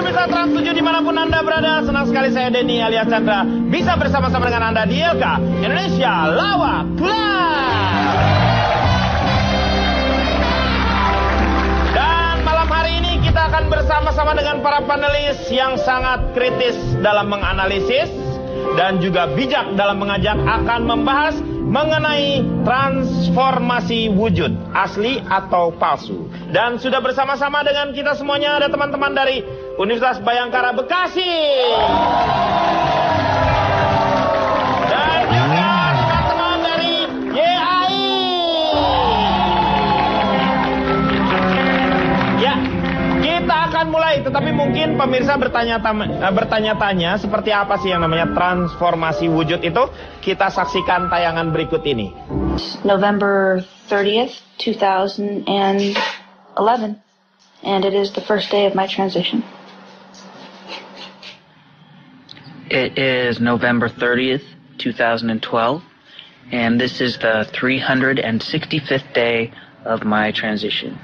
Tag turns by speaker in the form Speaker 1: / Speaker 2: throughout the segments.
Speaker 1: pemirsa Trans 7 dimanapun Anda berada, senang sekali saya Denny alias Chandra bisa bersama-sama dengan Anda di ILK Indonesia Lawak Club. Dan malam hari ini kita akan bersama-sama dengan para panelis yang sangat kritis dalam menganalisis dan juga bijak dalam mengajak, akan membahas mengenai transformasi wujud, asli atau palsu. Dan sudah bersama-sama dengan kita semuanya ada teman-teman dari Universitas Bhayangkara Bekasi. Dan juga teman-teman dari YAI. Ya, kita akan mulai, tetapi mungkin pemirsa bertanya-tanya seperti apa sih yang namanya transformasi wujud itu. Kita saksikan tayangan berikut ini.
Speaker 2: November 30th, 2011, and it is the first day of my transition.
Speaker 3: It is November 30th, 2012, and this is the 365th day of my transition.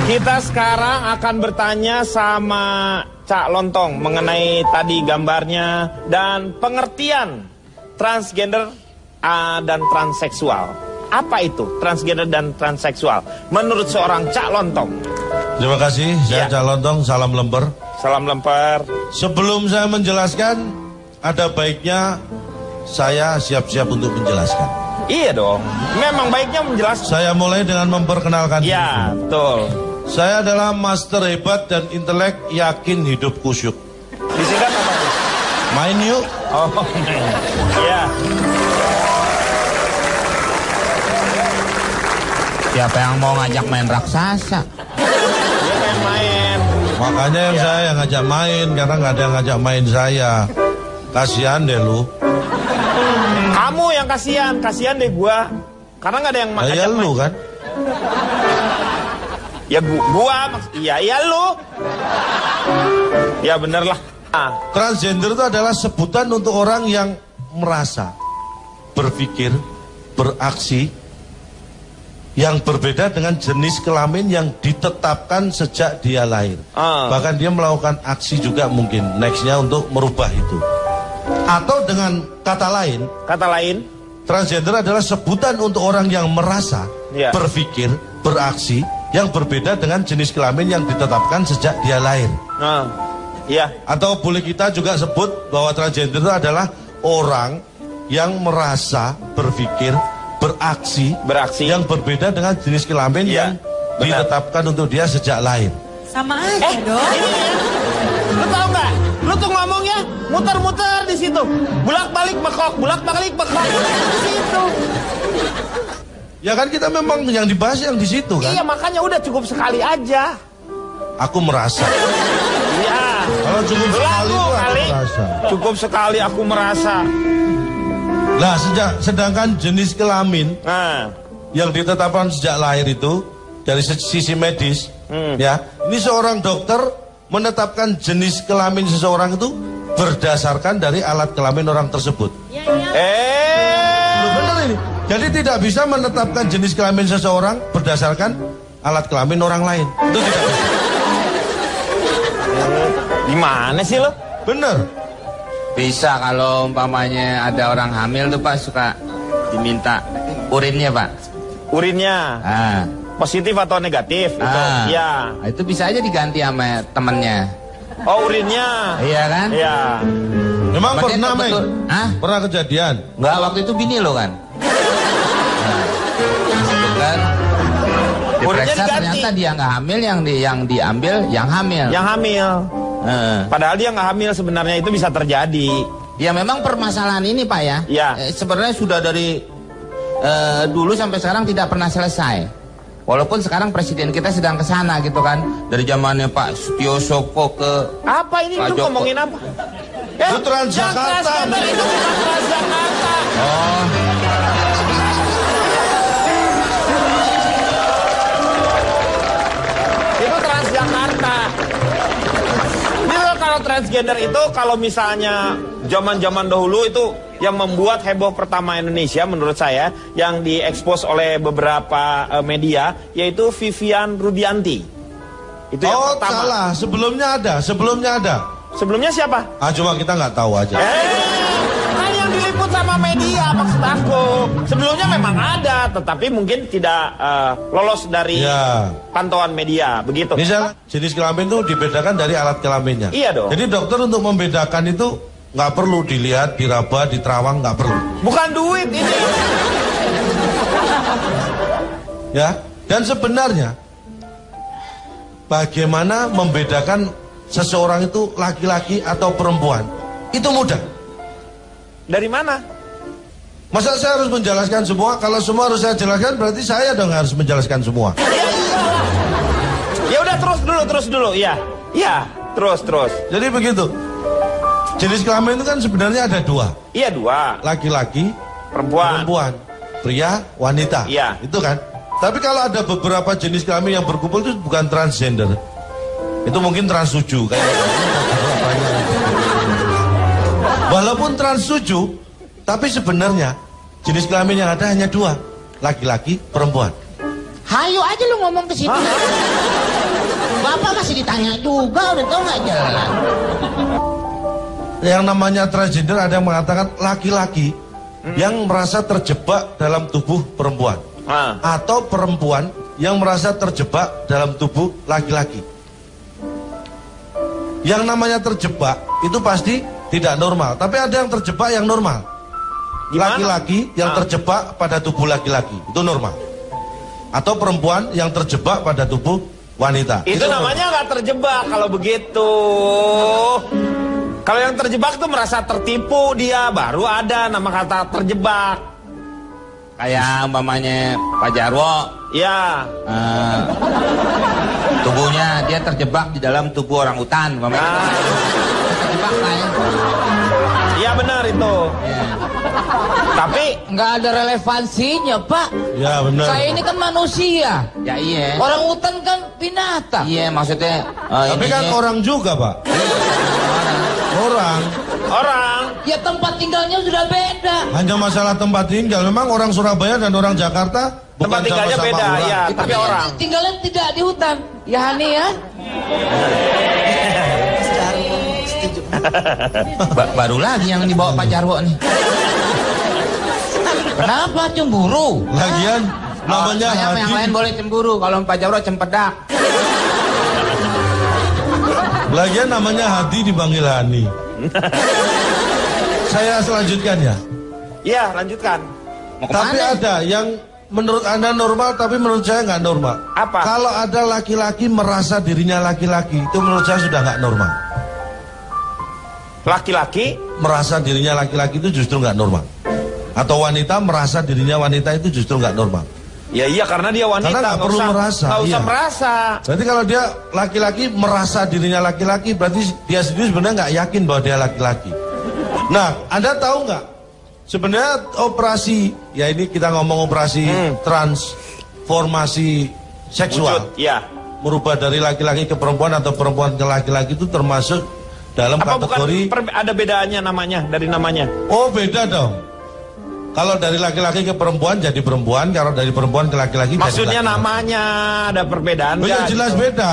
Speaker 1: Kita sekarang akan bertanya sama Cak Lontong mengenai tadi gambarnya dan pengertian transgender dan transseksual. Apa itu transgender dan transseksual menurut seorang Cak Lontong?
Speaker 4: Terima kasih, saya Cak Lontong, salam lemper.
Speaker 1: Salam lemper.
Speaker 4: Sebelum saya menjelaskan, ada baiknya saya siap-siap untuk menjelaskan.
Speaker 1: Iya dong, memang baiknya menjelaskan.
Speaker 4: Saya mulai dengan memperkenalkan diri.
Speaker 1: Ya, betul.
Speaker 4: Saya adalah master hebat dan intelek yakin hidup kusyuk.
Speaker 1: Disingkat apa tuh?
Speaker 4: Main yuk.
Speaker 1: Oh, iya.
Speaker 5: Siapa yang mau ngajak main raksasa?
Speaker 1: Dia pengen main.
Speaker 4: Makanya yang saya yang ngajak main, karena nggak ada yang ngajak main saya. Kasihan deh lu.
Speaker 1: Kamu yang kasihan deh gua. Karena nggak ada yang ngajak
Speaker 4: Ya
Speaker 1: main.
Speaker 4: lu kan.
Speaker 1: Ya gua, iya lu. Ya bener lah.
Speaker 4: Transgender itu adalah sebutan untuk orang yang merasa, berpikir, beraksi yang berbeda dengan jenis kelamin yang ditetapkan sejak dia lahir. Bahkan dia melakukan aksi juga mungkin nextnya untuk merubah itu. Atau dengan kata lain, transgender adalah sebutan untuk orang yang merasa, berpikir, beraksi yang berbeda dengan jenis kelamin yang ditetapkan sejak dia lahir. Atau boleh kita juga sebut bahwa transgender itu adalah orang yang merasa, berpikir, beraksi yang berbeda dengan jenis kelamin yang ditetapkan untuk dia sejak lahir.
Speaker 6: Sama aja dong.
Speaker 1: Lu tau nggak? Lu tuh ngomongnya muter-muter di situ, bolak-balik bekok di situ.
Speaker 4: Ya kan kita memang yang dibahas yang di situ kan?
Speaker 1: Iya, makanya udah cukup sekali aja.
Speaker 4: Aku merasa.
Speaker 1: Iya.
Speaker 4: Kalau cukup sekali itu aku merasa.
Speaker 1: Cukup sekali aku merasa.
Speaker 4: Nah, sedangkan jenis kelamin yang ditetapkan sejak lahir itu dari sisi medis, ya, ini seorang dokter menetapkan jenis kelamin seseorang itu berdasarkan dari alat kelamin orang tersebut.
Speaker 6: Iya.
Speaker 4: Bener ini. Jadi tidak bisa menetapkan jenis kelamin seseorang berdasarkan alat kelamin orang lain. Itu tidak bisa.
Speaker 1: Gimana sih lo?
Speaker 4: Bener.
Speaker 5: Bisa kalau umpamanya ada orang hamil tuh Pak, suka diminta urinnya Pak.
Speaker 1: Urinnya positif atau negatif? Itu. Ya.
Speaker 5: Itu bisa aja diganti sama temennya.
Speaker 1: Oh, urinnya.
Speaker 5: Iya kan?
Speaker 1: Iya.
Speaker 4: Memang
Speaker 5: Berarti
Speaker 4: pernah,
Speaker 5: itu
Speaker 4: Meng?
Speaker 5: betul. Hah?
Speaker 4: Pernah kejadian?
Speaker 5: Enggak, waktu itu bini lo kan. Kan
Speaker 1: Urinnya
Speaker 5: diperiksa
Speaker 1: diganti.
Speaker 5: ternyata dia nggak hamil, yang diambil yang hamil.
Speaker 1: Yang hamil. Padahal dia nggak hamil, sebenarnya itu bisa terjadi.
Speaker 5: Ya memang permasalahan ini Pak ya.
Speaker 1: Ya.
Speaker 5: Sebenarnya sudah dari dulu sampai sekarang tidak pernah selesai. Walaupun sekarang presiden kita sedang ke sana gitu kan. Dari zamannya Pak Setiosoko ke
Speaker 1: Apa ini
Speaker 5: Pak
Speaker 1: tuh
Speaker 5: Joko.
Speaker 1: ngomongin apa?
Speaker 4: Itu Transjakarta.
Speaker 1: Transjakarta, itu bukan Transjakarta.
Speaker 5: Oh,
Speaker 1: Itu Transjakarta. Ini kalau transgender itu kalau misalnya zaman-zaman dahulu itu yang membuat heboh pertama Indonesia menurut saya yang diekspos oleh beberapa media yaitu Vivian Rudianti. Itu yang
Speaker 4: Oh,
Speaker 1: pertama.
Speaker 4: salah. Sebelumnya ada.
Speaker 1: Sebelumnya siapa?
Speaker 4: Cuma kita nggak tahu aja.
Speaker 1: Kan yang diliput sama media maksud aku. Sebelumnya memang ada, tetapi mungkin tidak lolos dari
Speaker 4: Ya.
Speaker 1: pantauan media, begitu.
Speaker 4: Misal jenis kelamin itu dibedakan dari alat kelaminnya.
Speaker 1: Iya dong.
Speaker 4: Jadi dokter untuk membedakan itu nggak perlu dilihat, diraba, diterawang, nggak perlu.
Speaker 1: Bukan duit ini.
Speaker 4: Ya. Dan sebenarnya bagaimana membedakan seseorang itu laki-laki atau perempuan itu mudah.
Speaker 1: Dari mana?
Speaker 4: Masa saya harus menjelaskan semua? Kalau semua harus saya jelaskan, berarti saya dong harus menjelaskan semua.
Speaker 1: Ya udah terus dulu. Ya, terus.
Speaker 4: Jadi begitu. Jenis kelamin itu kan sebenarnya ada dua.
Speaker 1: Iya, dua.
Speaker 4: Laki-laki,
Speaker 1: Perempuan.
Speaker 4: pria, wanita.
Speaker 1: Iya.
Speaker 4: Itu kan. Tapi kalau ada beberapa jenis kelamin yang berkumpul itu bukan transgender. Itu mungkin transsuju kayak walaupun transsuju, tapi sebenarnya jenis kelamin yang ada hanya dua, laki-laki, perempuan.
Speaker 6: Hayo aja lu ngomong ke situ. Bapak masih ditanya juga, udah tau nggak jalan.
Speaker 4: Yang namanya transgender ada yang mengatakan laki-laki yang merasa terjebak dalam tubuh perempuan, atau perempuan yang merasa terjebak dalam tubuh laki-laki. Yang namanya terjebak itu pasti tidak normal, tapi ada yang terjebak yang normal. Laki-laki yang terjebak pada tubuh laki-laki itu normal, atau perempuan yang terjebak pada tubuh wanita.
Speaker 1: Itu namanya nggak terjebak kalau begitu. Kalau yang terjebak tuh merasa tertipu dia, baru ada nama kata terjebak.
Speaker 5: kayak umpamanya Pak Jarwo.
Speaker 1: Ya.
Speaker 5: Tubuhnya dia terjebak di dalam tubuh orang utan. Terjebak Pak ya.
Speaker 1: Iya benar itu. Tapi
Speaker 6: Nggak ada relevansinya, Pak.
Speaker 4: Ya benar.
Speaker 6: Saya ini kan manusia.
Speaker 5: Ya iya.
Speaker 6: Orang hutan kan binatang.
Speaker 5: Iya maksudnya.
Speaker 4: Tapi kan orang juga Pak. Orang.
Speaker 6: Ya tempat tinggalnya sudah beda.
Speaker 4: Hanya masalah tempat tinggal. Memang orang Surabaya dan orang Jakarta
Speaker 1: tempat
Speaker 4: bukan
Speaker 1: tinggalnya
Speaker 4: sama-sama
Speaker 1: beda,
Speaker 4: orang.
Speaker 1: ya. Tapi orang.
Speaker 6: Tinggalnya tidak di hutan. Ya Hani ya.
Speaker 5: Baru lagi yang dibawa Pak Jarwo nih.
Speaker 6: Kenapa cemburu?
Speaker 4: Lagian namanya
Speaker 5: Yang lain
Speaker 4: Hadi.
Speaker 5: boleh cemburu. Kalau Pak Jarwo cempedak.
Speaker 4: Lagian namanya Hadi dipanggil Hani. Saya selanjutkan ya.
Speaker 1: Iya, lanjutkan.
Speaker 5: Mau
Speaker 4: Tapi
Speaker 5: kemana?
Speaker 4: ada yang menurut Anda normal, tapi menurut saya nggak normal.
Speaker 1: Apa?
Speaker 4: Kalau ada laki-laki merasa dirinya laki-laki, itu menurut saya sudah nggak normal.
Speaker 1: Laki-laki
Speaker 4: Merasa dirinya laki-laki itu justru nggak normal. Atau wanita merasa dirinya wanita itu justru nggak normal.
Speaker 1: ya iya karena dia wanita.
Speaker 4: Karena nggak perlu merasa,
Speaker 1: Nggak usah
Speaker 4: iya.
Speaker 1: merasa.
Speaker 4: Berarti kalau dia laki-laki merasa dirinya laki-laki, berarti dia sendiri sebenarnya nggak yakin bahwa dia laki-laki. Nah, Anda tahu nggak? Sebenarnya operasi, ya ini kita ngomong operasi transformasi seksual,
Speaker 1: Wujud, ya.
Speaker 4: merubah dari laki-laki ke perempuan atau perempuan ke laki-laki itu termasuk dalam
Speaker 1: Apa
Speaker 4: kategori.
Speaker 1: bukan ada bedaannya namanya dari namanya?
Speaker 4: Oh beda dong. Kalau dari laki-laki ke perempuan jadi perempuan, kalau dari perempuan ke laki-laki
Speaker 1: Maksudnya
Speaker 4: jadi laki-laki.
Speaker 1: namanya ada perbedaan
Speaker 4: Oh, ya
Speaker 1: nggak?
Speaker 4: jelas beda.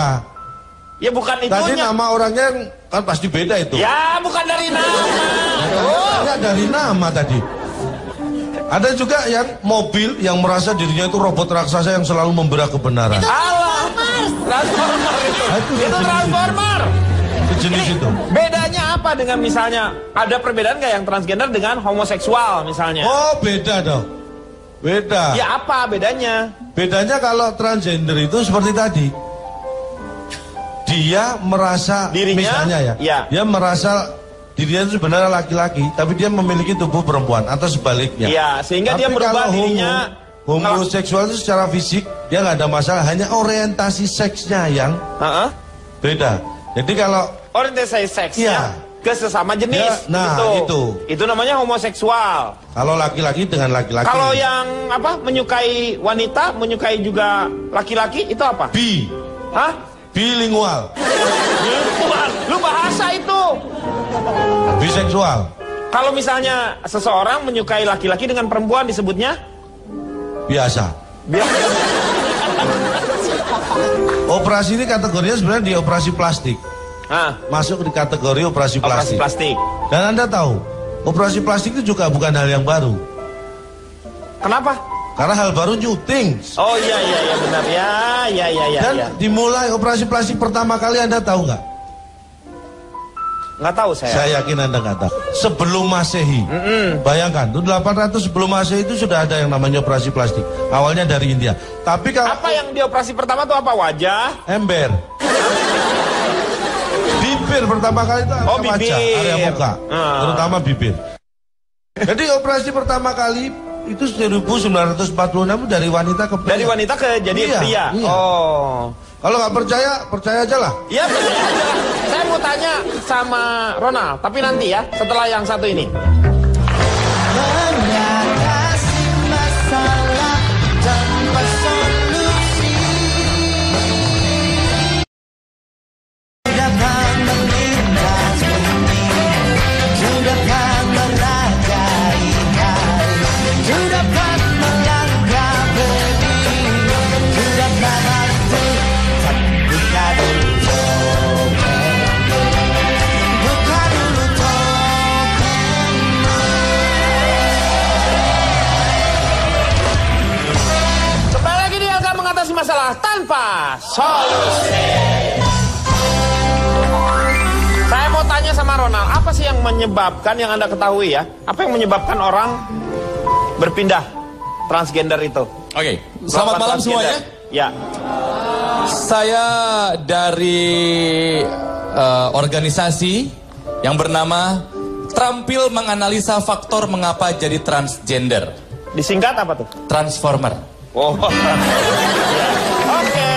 Speaker 1: Ya bukan
Speaker 4: Tadi
Speaker 1: itunya.
Speaker 4: nama orangnya kan pasti beda itu.
Speaker 1: Ya bukan dari nama.
Speaker 4: Ya dari nama tadi. Ada juga yang mobil yang merasa dirinya itu robot raksasa yang selalu membela kebenaran.
Speaker 1: Alah, Transformer itu. Itu Transformer.
Speaker 4: Sejenis itu.
Speaker 1: Bedanya apa dengan misalnya ada perbedaan nggak yang transgender dengan homoseksual misalnya?
Speaker 4: Oh beda dong. Beda.
Speaker 1: Ya apa bedanya?
Speaker 4: Bedanya kalau transgender itu seperti tadi. Dia merasa
Speaker 1: Dirinya,
Speaker 4: misalnya ya,
Speaker 1: ya.
Speaker 4: dia merasa dirinya itu sebenarnya laki-laki, tapi dia memiliki tubuh perempuan atau sebaliknya.
Speaker 1: Ya, sehingga
Speaker 4: Tapi
Speaker 1: dia merubah
Speaker 4: kalau
Speaker 1: dirinya.
Speaker 4: homoseksual itu secara fisik dia nggak ada masalah, hanya orientasi seksnya yang
Speaker 1: Heeh.
Speaker 4: beda. Jadi kalau
Speaker 1: Orientasi seksnya ke sesama jenis.
Speaker 4: Ya, nah,
Speaker 1: Itu namanya homoseksual.
Speaker 4: kalau laki-laki dengan laki-laki.
Speaker 1: Kalau yang apa menyukai wanita, menyukai juga laki-laki itu apa?
Speaker 4: bi,
Speaker 1: Hah?
Speaker 4: bilingual,
Speaker 1: Lu bahasa itu.
Speaker 4: biseksual,
Speaker 1: Kalau misalnya seseorang menyukai laki-laki dengan perempuan disebutnya
Speaker 4: biasa. Operasi ini kategorinya sebenarnya di operasi plastik.
Speaker 1: Nah,
Speaker 4: Masuk di kategori operasi
Speaker 1: operasi
Speaker 4: plastik.
Speaker 1: plastik.
Speaker 4: Dan Anda tahu, operasi plastik itu juga bukan hal yang baru.
Speaker 1: Kenapa?
Speaker 4: Karena hal baru new things.
Speaker 1: Oh iya benar ya.
Speaker 4: Dan dimulai operasi plastik pertama kali Anda tahu nggak?
Speaker 1: Nggak tahu saya.
Speaker 4: Saya yakin Anda nggak tahu. Sebelum Masehi. Bayangkan, itu 800 sebelum Masehi itu sudah ada yang namanya operasi plastik. Awalnya dari India. Tapi kalau
Speaker 1: Apa yang dioperasi pertama tuh apa? Wajah?
Speaker 4: ember. Bibir pertama kali itu
Speaker 1: Oh,
Speaker 4: area wajah,
Speaker 1: bibir.
Speaker 4: area muka, terutama bibir. Jadi operasi pertama kali itu 1946 dari wanita ke pria.
Speaker 1: Dari wanita ke jadi
Speaker 4: Iya,
Speaker 1: pria.
Speaker 4: iya.
Speaker 1: Oh.
Speaker 4: Kalau nggak percaya, percaya aja lah.
Speaker 1: Iya benar aja. Saya mau tanya sama Ronald, tapi nanti ya setelah yang satu ini.
Speaker 6: Mengatasi masalah tanpa solusi. Dapat melintas bumi, dapat merajai hari, dapat melangkah berdiri, dapat mati, tapi buka dulu topeng, buka dulu topeng.
Speaker 1: Kembali lagi dia akan mengatasi masalah tanpa solusi. Saya mau tanya sama Ronald, apa sih yang menyebabkan, yang Anda ketahui ya, apa yang menyebabkan orang berpindah transgender itu?
Speaker 7: Oke, selamat malam
Speaker 1: Transgender.
Speaker 7: semuanya.
Speaker 1: Ya.
Speaker 7: Saya dari organisasi yang bernama Terampil Menganalisa Faktor Mengapa Jadi Transgender.
Speaker 1: Disingkat apa tuh?
Speaker 7: Transformer.
Speaker 1: Oh. Ya. Oke.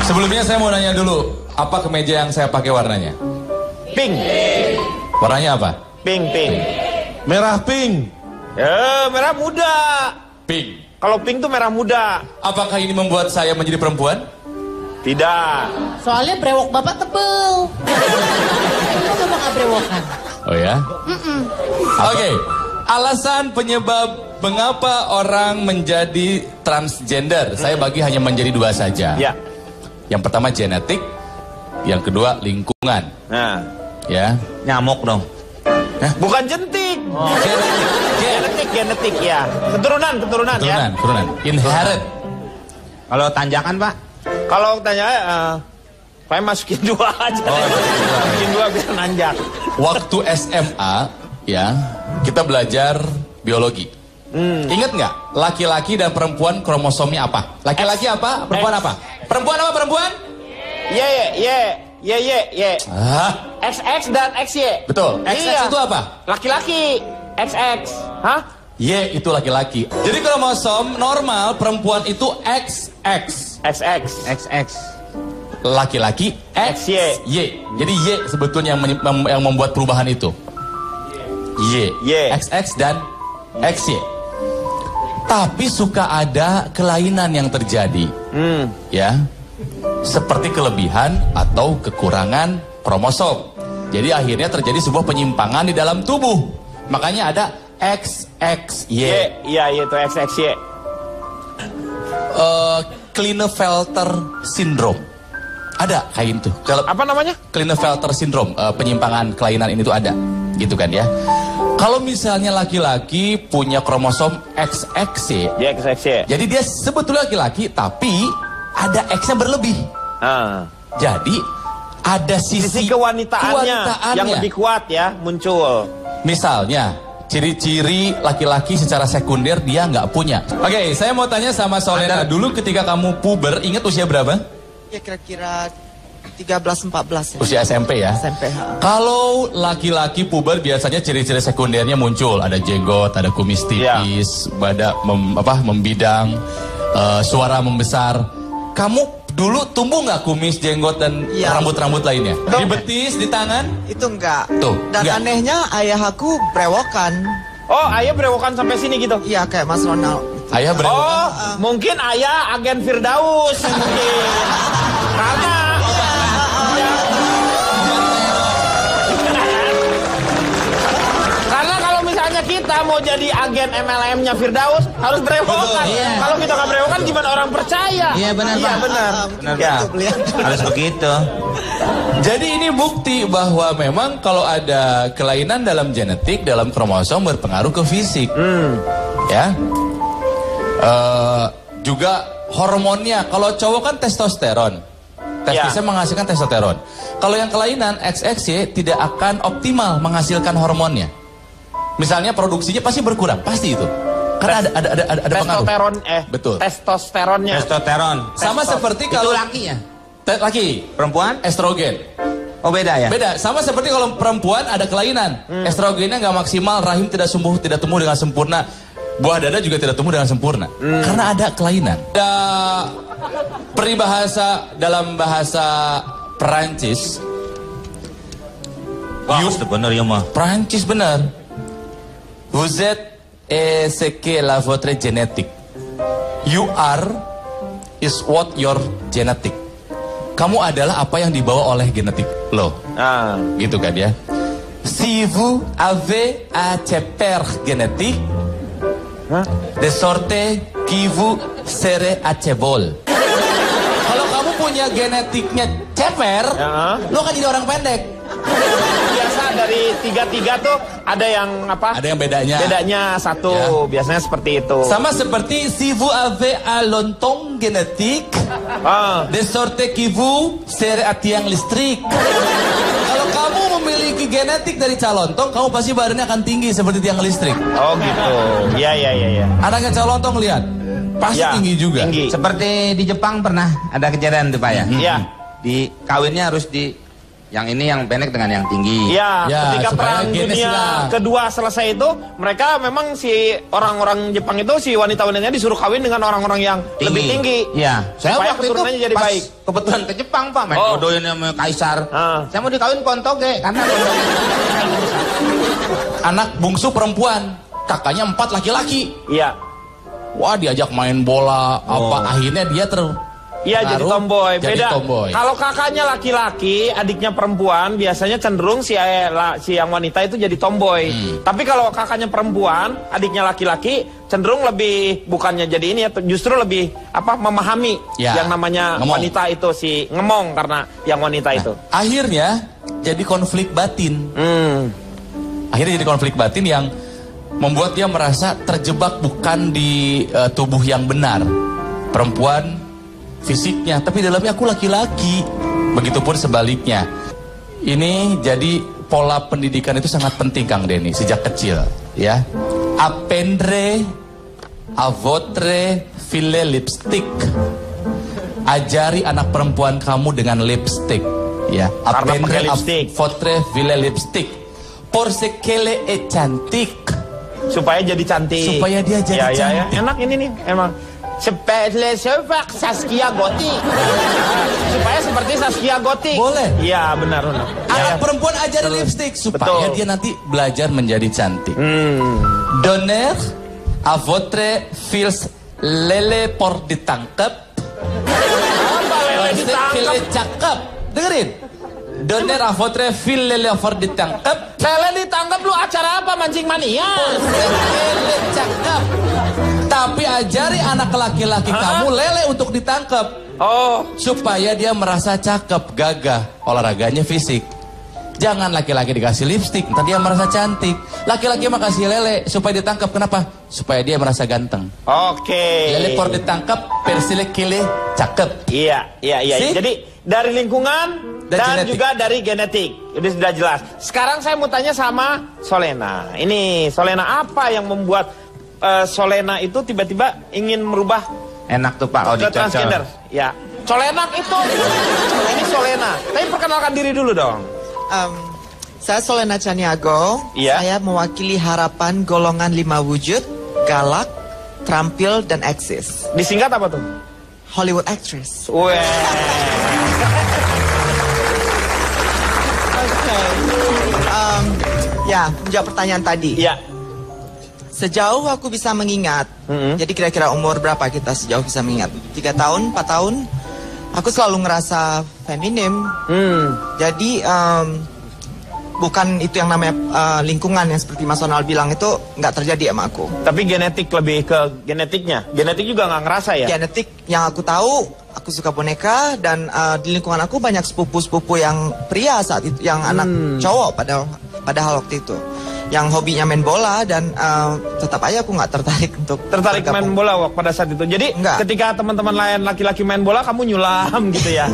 Speaker 7: Sebelumnya saya mau nanya dulu, apa kemeja yang saya pakai warnanya?
Speaker 1: Pink.
Speaker 7: Warnanya apa?
Speaker 1: Pink.
Speaker 4: Merah pink.
Speaker 1: Merah muda.
Speaker 7: Pink.
Speaker 1: Kalau pink tuh merah muda.
Speaker 7: Apakah ini membuat saya menjadi perempuan?
Speaker 1: Tidak.
Speaker 6: Soalnya brewok bapak tebel. Kok bapak nggak brewokan?
Speaker 7: Oh ya? Oke, alasan penyebab mengapa orang menjadi transgender, saya bagi hanya menjadi dua saja.
Speaker 1: Ya.
Speaker 7: Yang pertama genetik, yang kedua lingkungan.
Speaker 1: Nah.
Speaker 7: Ya,
Speaker 5: Nyamuk dong.
Speaker 1: Bukan jentik. Genetik ya. Keturunan ya.
Speaker 7: Keturunan, inherit.
Speaker 5: Kalau tanjakan Pak?
Speaker 1: Kalau tanya, saya masukin dua aja. Masukin dua biar nanjak.
Speaker 7: Waktu SMA, ya, kita belajar biologi. Ingat nggak? Laki-laki dan perempuan kromosomnya apa? Laki-laki apa? Perempuan apa? Perempuan apa? Perempuan?
Speaker 1: Y. XX dan XY.
Speaker 7: Betul. XX
Speaker 1: Iya.
Speaker 7: itu apa?
Speaker 1: Laki-laki. XX. Hah?
Speaker 7: Y itu laki-laki. Jadi kromosom normal perempuan itu XX.
Speaker 1: XX.
Speaker 5: XX.
Speaker 7: Laki-laki
Speaker 1: XY.
Speaker 7: Y. Jadi Y sebetulnya yang membuat perubahan itu. Y. XX dan XY. Tapi suka ada kelainan yang terjadi. Ya. Seperti kelebihan atau kekurangan kromosom. Jadi akhirnya terjadi sebuah penyimpangan di dalam tubuh. Makanya ada XXY.
Speaker 1: Iya, itu XXY.
Speaker 7: Klinefelter syndrome. Ada kain tuh. Kalau
Speaker 1: Apa namanya?
Speaker 7: Klinefelter syndrome, penyimpangan kelainan ini tuh ada, gitu kan ya. Kalau misalnya laki-laki punya kromosom XXY,
Speaker 1: Ya, XXY.
Speaker 7: jadi dia sebetulnya laki-laki tapi ada X-nya berlebih. Jadi ada
Speaker 1: Sisi kewanitaan yang lebih kuat ya muncul.
Speaker 7: Misalnya ciri-ciri laki-laki secara sekunder dia nggak punya. Oke, saya mau tanya sama Solena dulu, ketika kamu puber, ingat usia berapa?
Speaker 8: Ya kira-kira 13-14 ya.
Speaker 7: Usia SMP ya?
Speaker 8: SMP.
Speaker 7: Kalau laki-laki puber biasanya ciri-ciri sekundernya muncul. Ada jenggot, ada kumis tipis, badan membidang, suara membesar. Kamu dulu tumbuh nggak kumis, jenggot, dan rambut-rambut lainnya? Di betis, di tangan?
Speaker 8: Itu enggak.
Speaker 7: Tuh,
Speaker 8: Dan
Speaker 7: enggak.
Speaker 8: anehnya ayah aku brewokan.
Speaker 1: Oh, ayah brewokan sampai sini gitu?
Speaker 8: Iya, kayak Mas Ronald.
Speaker 7: Ayah brewokan?
Speaker 1: Oh, mungkin ayah agen Firdaus mungkin. Karena kalau misalnya kita mau jadi agen MLM-nya Firdaus harus brewokan. Kalau kita nggak brewokan gimana orang percaya?
Speaker 5: Iya benar,
Speaker 1: Iya
Speaker 5: Pak.
Speaker 1: benar.
Speaker 5: Ya, harus begitu.
Speaker 7: Jadi ini bukti bahwa memang kalau ada kelainan dalam genetik, dalam kromosom berpengaruh ke fisik. Ya. Juga hormonnya. Kalau cowok kan testosteron. Testisnya menghasilkan testosteron. Kalau yang kelainan XXY tidak akan optimal menghasilkan hormonnya. Misalnya produksinya pasti berkurang, pasti itu. Karena ada pengaruh.
Speaker 1: Testosteron,
Speaker 7: Betul.
Speaker 1: Testosteronnya.
Speaker 5: Testosteron.
Speaker 7: Sama seperti kalau
Speaker 5: Itu laki ya?
Speaker 7: laki,
Speaker 5: Perempuan?
Speaker 7: estrogen.
Speaker 5: Oh beda ya?
Speaker 7: Beda, sama seperti kalau perempuan ada kelainan. Estrogennya nggak maksimal, rahim tidak tumbuh dengan sempurna, buah dada juga tidak tumbuh dengan sempurna. Karena ada kelainan. Ada peribahasa dalam bahasa Perancis.
Speaker 5: Bener ya mah.
Speaker 7: Perancis benar. Vous êtes ce que la votre génétique. You are is what your genetic. Kamu adalah apa yang dibawa oleh genetik lo. Gitu kan ya. Si vous avez un ceper génétique, de sorte que vous serez acebol. Kalau kamu punya genetiknya ceper, lo akan jadi orang pendek.
Speaker 1: Biasa dari tiga tuh ada yang apa?
Speaker 7: Ada yang bedanya.
Speaker 1: Bedanya satu, biasanya seperti itu.
Speaker 7: Sama seperti si vous avez un lontong génétique, de sorte que vous serez à tiang listrik. Kalau kamu memiliki genetik dari calontong, kamu pasti badannya akan tinggi seperti tiang listrik.
Speaker 1: Oh gitu. Iya.
Speaker 7: Anaknya calontong lihat, pasti tinggi juga.
Speaker 1: Tinggi.
Speaker 5: Seperti di Jepang pernah ada kejadian tuh Pak ya?
Speaker 1: Iya.
Speaker 5: Di kawinnya harus yang ini yang pendek dengan yang tinggi.
Speaker 1: Iya,
Speaker 7: Ya,
Speaker 1: ketika
Speaker 7: supaya
Speaker 1: perang
Speaker 7: genes
Speaker 1: dunia
Speaker 7: lah.
Speaker 1: kedua selesai itu, mereka memang si orang-orang Jepang itu, si wanita-wanitanya disuruh kawin dengan orang-orang yang lebih tinggi.
Speaker 5: Iya. Saya
Speaker 1: Supaya
Speaker 5: waktu itu
Speaker 1: keturunannya jadi
Speaker 5: pas
Speaker 1: baik.
Speaker 5: kebetulan ke Jepang Pak, main jodohin sama kaisar. Saya mau dikawin kontoge karena
Speaker 7: Anak bungsu perempuan, kakaknya 4 laki-laki.
Speaker 1: Iya.
Speaker 7: Wah, diajak main bola, akhirnya dia
Speaker 1: Iya, jadi tomboy.
Speaker 7: Jadi
Speaker 1: Beda.
Speaker 7: tomboy.
Speaker 1: Kalau kakaknya laki-laki, adiknya perempuan, biasanya cenderung si yang wanita itu jadi tomboy. Tapi kalau kakaknya perempuan, adiknya laki-laki, cenderung lebih bukannya jadi ini ya, justru lebih memahami yang namanya wanita itu, si ngemong karena yang wanita itu.
Speaker 7: Akhirnya jadi konflik batin. Akhirnya jadi konflik batin yang membuat dia merasa terjebak bukan di tubuh yang benar. Perempuan fisiknya, tapi dalamnya aku laki-laki. Begitupun sebaliknya. Ini jadi pola pendidikan itu sangat penting Kang Denny sejak kecil, ya. Apprendre à votre fille lipstick. Ajari anak perempuan kamu dengan lipstick, ya. Apprendre à votre fille lipstick. Pour ce qu'elle est cantik.
Speaker 1: Supaya jadi cantik.
Speaker 7: Supaya dia jadi cantik.
Speaker 1: Ya. Enak ini nih, emang. Supaya Saskia Gotik. Supaya seperti Saskia Gotik.
Speaker 7: Boleh.
Speaker 1: Iya, benar.
Speaker 7: Anak perempuan ajarin lipstick supaya dia nanti belajar menjadi cantik. Donner à votre fils lele pour ditangkap.
Speaker 1: Apa lele ditangkap?
Speaker 7: Cakep. Dengerin. Donner a votre fille Lele for ditangkap.
Speaker 1: Lele ditangkap lu acara apa, mancing mania?
Speaker 7: Lele cakep. Tapi ajari anak laki-laki kamu Lele untuk ditangkap.
Speaker 1: Oh,
Speaker 7: supaya dia merasa cakep, gagah, olahraganya fisik. Jangan laki-laki dikasih lipstik, ntar dia merasa cantik. Laki-laki mah kasih lele supaya ditangkap. Kenapa? Supaya dia merasa ganteng.
Speaker 1: Oke.
Speaker 7: Lele for ditangkap, persile kile cakep.
Speaker 1: Iya.
Speaker 7: See?
Speaker 1: Jadi dari lingkungan dan
Speaker 7: genetik.
Speaker 1: juga dari genetik. Udah sudah jelas. Sekarang saya mau tanya sama Solena. Ini Solena, apa yang membuat Solena itu tiba-tiba ingin merubah
Speaker 5: Enak tuh Pak, kalau
Speaker 1: ke
Speaker 5: dicocol.
Speaker 1: transgender? Ya. Solenak itu. Ini Solena. Tapi perkenalkan diri dulu dong.
Speaker 8: Saya Solena Caniago.
Speaker 1: Iya.
Speaker 8: Saya mewakili harapan golongan 5 wujud, galak, terampil, dan eksis.
Speaker 1: Disingkat apa tuh?
Speaker 8: Hollywood actress.
Speaker 1: Weh.
Speaker 8: Ya, menjawab pertanyaan tadi.
Speaker 1: Iya.
Speaker 8: Sejauh aku bisa mengingat, jadi kira-kira umur berapa kita sejauh bisa mengingat? 3 tahun, 4 tahun, aku selalu ngerasa feminim. Jadi bukan itu yang namanya lingkungan yang seperti Mas Ronald bilang itu nggak terjadi sama aku.
Speaker 1: Tapi genetik, lebih ke genetiknya. Genetik juga nggak ngerasa ya?
Speaker 8: Genetik yang aku tahu, aku suka boneka dan di lingkungan aku banyak sepupu-sepupu yang pria saat itu, yang anak cowok padahal waktu itu, yang hobinya main bola dan tetap aja aku nggak tertarik untuk
Speaker 1: Tertarik
Speaker 8: bergabung.
Speaker 1: main bola pada saat itu. Jadi
Speaker 8: Enggak.
Speaker 1: ketika teman-teman lain laki-laki main bola, kamu nyulam gitu ya?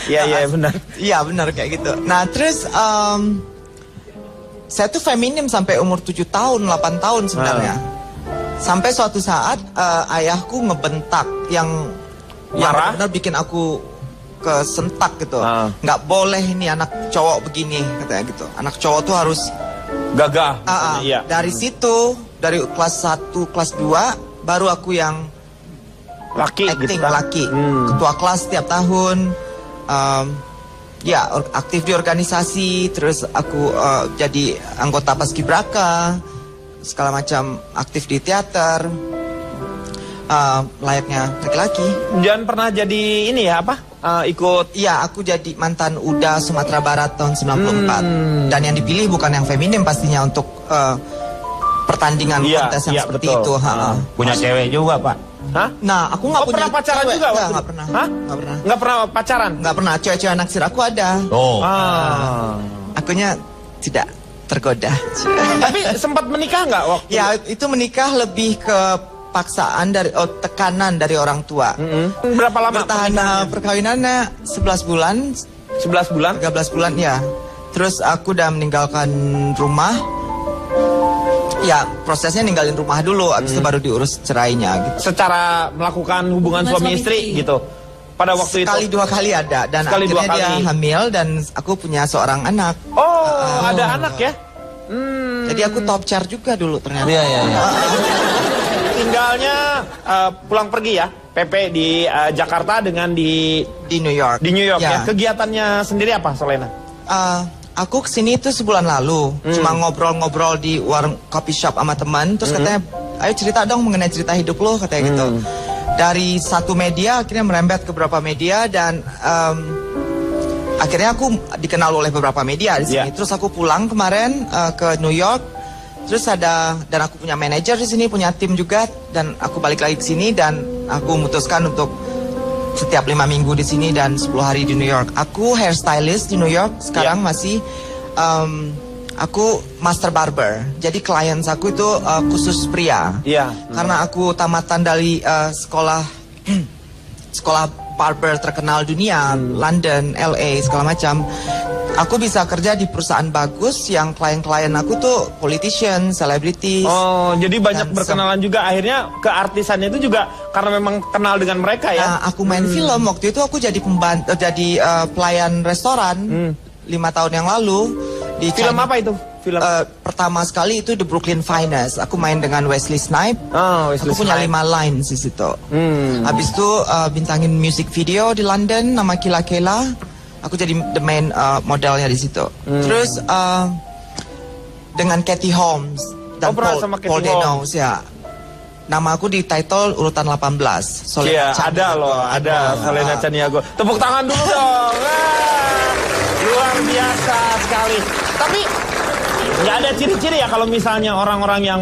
Speaker 1: Iya benar.
Speaker 8: Iya benar kayak gitu. Nah terus saya tuh feminim sampai umur 7 tahun, 8 tahun sebenarnya. Sampai suatu saat ayahku ngebentak yang
Speaker 1: Marah?
Speaker 8: benar bikin aku kesentak gitu. Nggak boleh ini anak cowok begini katanya gitu. Anak cowok tuh harus
Speaker 1: Gagah. Iya.
Speaker 8: Dari situ, dari kelas 1, kelas 2 baru aku yang
Speaker 1: Laki
Speaker 8: acting
Speaker 1: gitu kan?
Speaker 8: laki. Ketua kelas setiap tahun. Ya aktif di organisasi, terus aku jadi anggota paskibraka, segala macam aktif di teater, layaknya laki-laki.
Speaker 1: Jangan pernah jadi ini ya apa? Ikut.
Speaker 8: Iya, aku jadi mantan UDA Sumatera Barat tahun 94. Dan yang dipilih bukan yang feminim pastinya untuk pertandingan kontes yang seperti
Speaker 1: betul.
Speaker 8: itu.
Speaker 5: Punya cewek juga Pak.
Speaker 1: Hah?
Speaker 8: Nah, aku nggak punya
Speaker 1: pernah pacaran
Speaker 8: cewek.
Speaker 1: juga? waktu
Speaker 8: Nggak
Speaker 1: itu?
Speaker 8: pernah.
Speaker 1: Hah?
Speaker 8: Nggak pernah.
Speaker 1: Nggak pernah pacaran?
Speaker 8: Nggak pernah. Cewek-cewek naksir aku ada.
Speaker 5: Oh.
Speaker 8: Akunya tidak tergoda.
Speaker 1: Tapi sempat menikah nggak waktu?
Speaker 8: Ya, itu menikah lebih ke paksaan dari tekanan dari orang tua.
Speaker 1: Berapa lama?
Speaker 8: Bertahan perkawinannya 11 bulan,
Speaker 1: 11 bulan?
Speaker 8: 13 bulan ya. Terus aku udah meninggalkan rumah. Ya, prosesnya ninggalin rumah dulu, habis itu baru diurus cerainya gitu.
Speaker 1: Secara melakukan hubungan suami istri gitu. Pada waktu
Speaker 8: Sekali
Speaker 1: itu.
Speaker 8: 2 kali ada dan
Speaker 1: Sekali
Speaker 8: akhirnya
Speaker 1: 2
Speaker 8: dia
Speaker 1: kali.
Speaker 8: hamil dan aku punya seorang anak.
Speaker 1: Oh, ada anak ya?
Speaker 8: Jadi aku top chart juga dulu ternyata.
Speaker 5: Iya.
Speaker 1: Tinggalnya pulang pergi ya, PP di Jakarta dengan di
Speaker 8: New York.
Speaker 1: Di New York ya.
Speaker 8: Ya.
Speaker 1: Kegiatannya sendiri apa, Solena?
Speaker 8: Aku kesini itu sebulan lalu, cuma ngobrol-ngobrol di warung coffee shop sama teman, terus katanya, ayo cerita dong mengenai cerita hidup lo, katanya gitu. Dari satu media akhirnya merembet ke beberapa media dan akhirnya aku dikenal oleh beberapa media di sini. Terus aku pulang kemarin ke New York, terus dan aku punya manajer di sini, punya tim juga, dan aku balik lagi ke sini dan aku memutuskan untuk setiap 5 minggu di sini dan 10 hari di New York. Aku hairstylist di New York. Sekarang masih aku master barber. Jadi klien aku itu khusus pria. Karena aku tamatan dari sekolah barber terkenal dunia, London, LA, segala macam. Aku bisa kerja di perusahaan bagus yang klien-klien aku tuh politician, selebriti.
Speaker 1: Oh, jadi banyak berkenalan juga. Akhirnya keartisannya itu juga karena memang kenal dengan mereka ya.
Speaker 8: Nah, aku main film waktu itu aku jadi pelayan restoran 5 tahun yang lalu di
Speaker 1: Film apa itu? Film
Speaker 8: pertama sekali itu The Brooklyn Finest. Aku main dengan Wesley Snipes.
Speaker 1: Wesley
Speaker 8: Aku punya
Speaker 1: Snipes.
Speaker 8: 5 lines di situ. Habis itu bintangin music video di London nama Kila Kela. Aku jadi the main modelnya di situ. Terus dengan Katie Holmes dan
Speaker 1: pernah sama Katie
Speaker 8: Paul
Speaker 1: Holmes.
Speaker 8: Dano ya. Nama aku di title urutan 18.
Speaker 1: Iya, ada loh, ada Solena Caniago. Tepuk tangan dulu dong. Luar biasa sekali. Tapi nggak ada ciri-ciri ya kalau misalnya orang-orang yang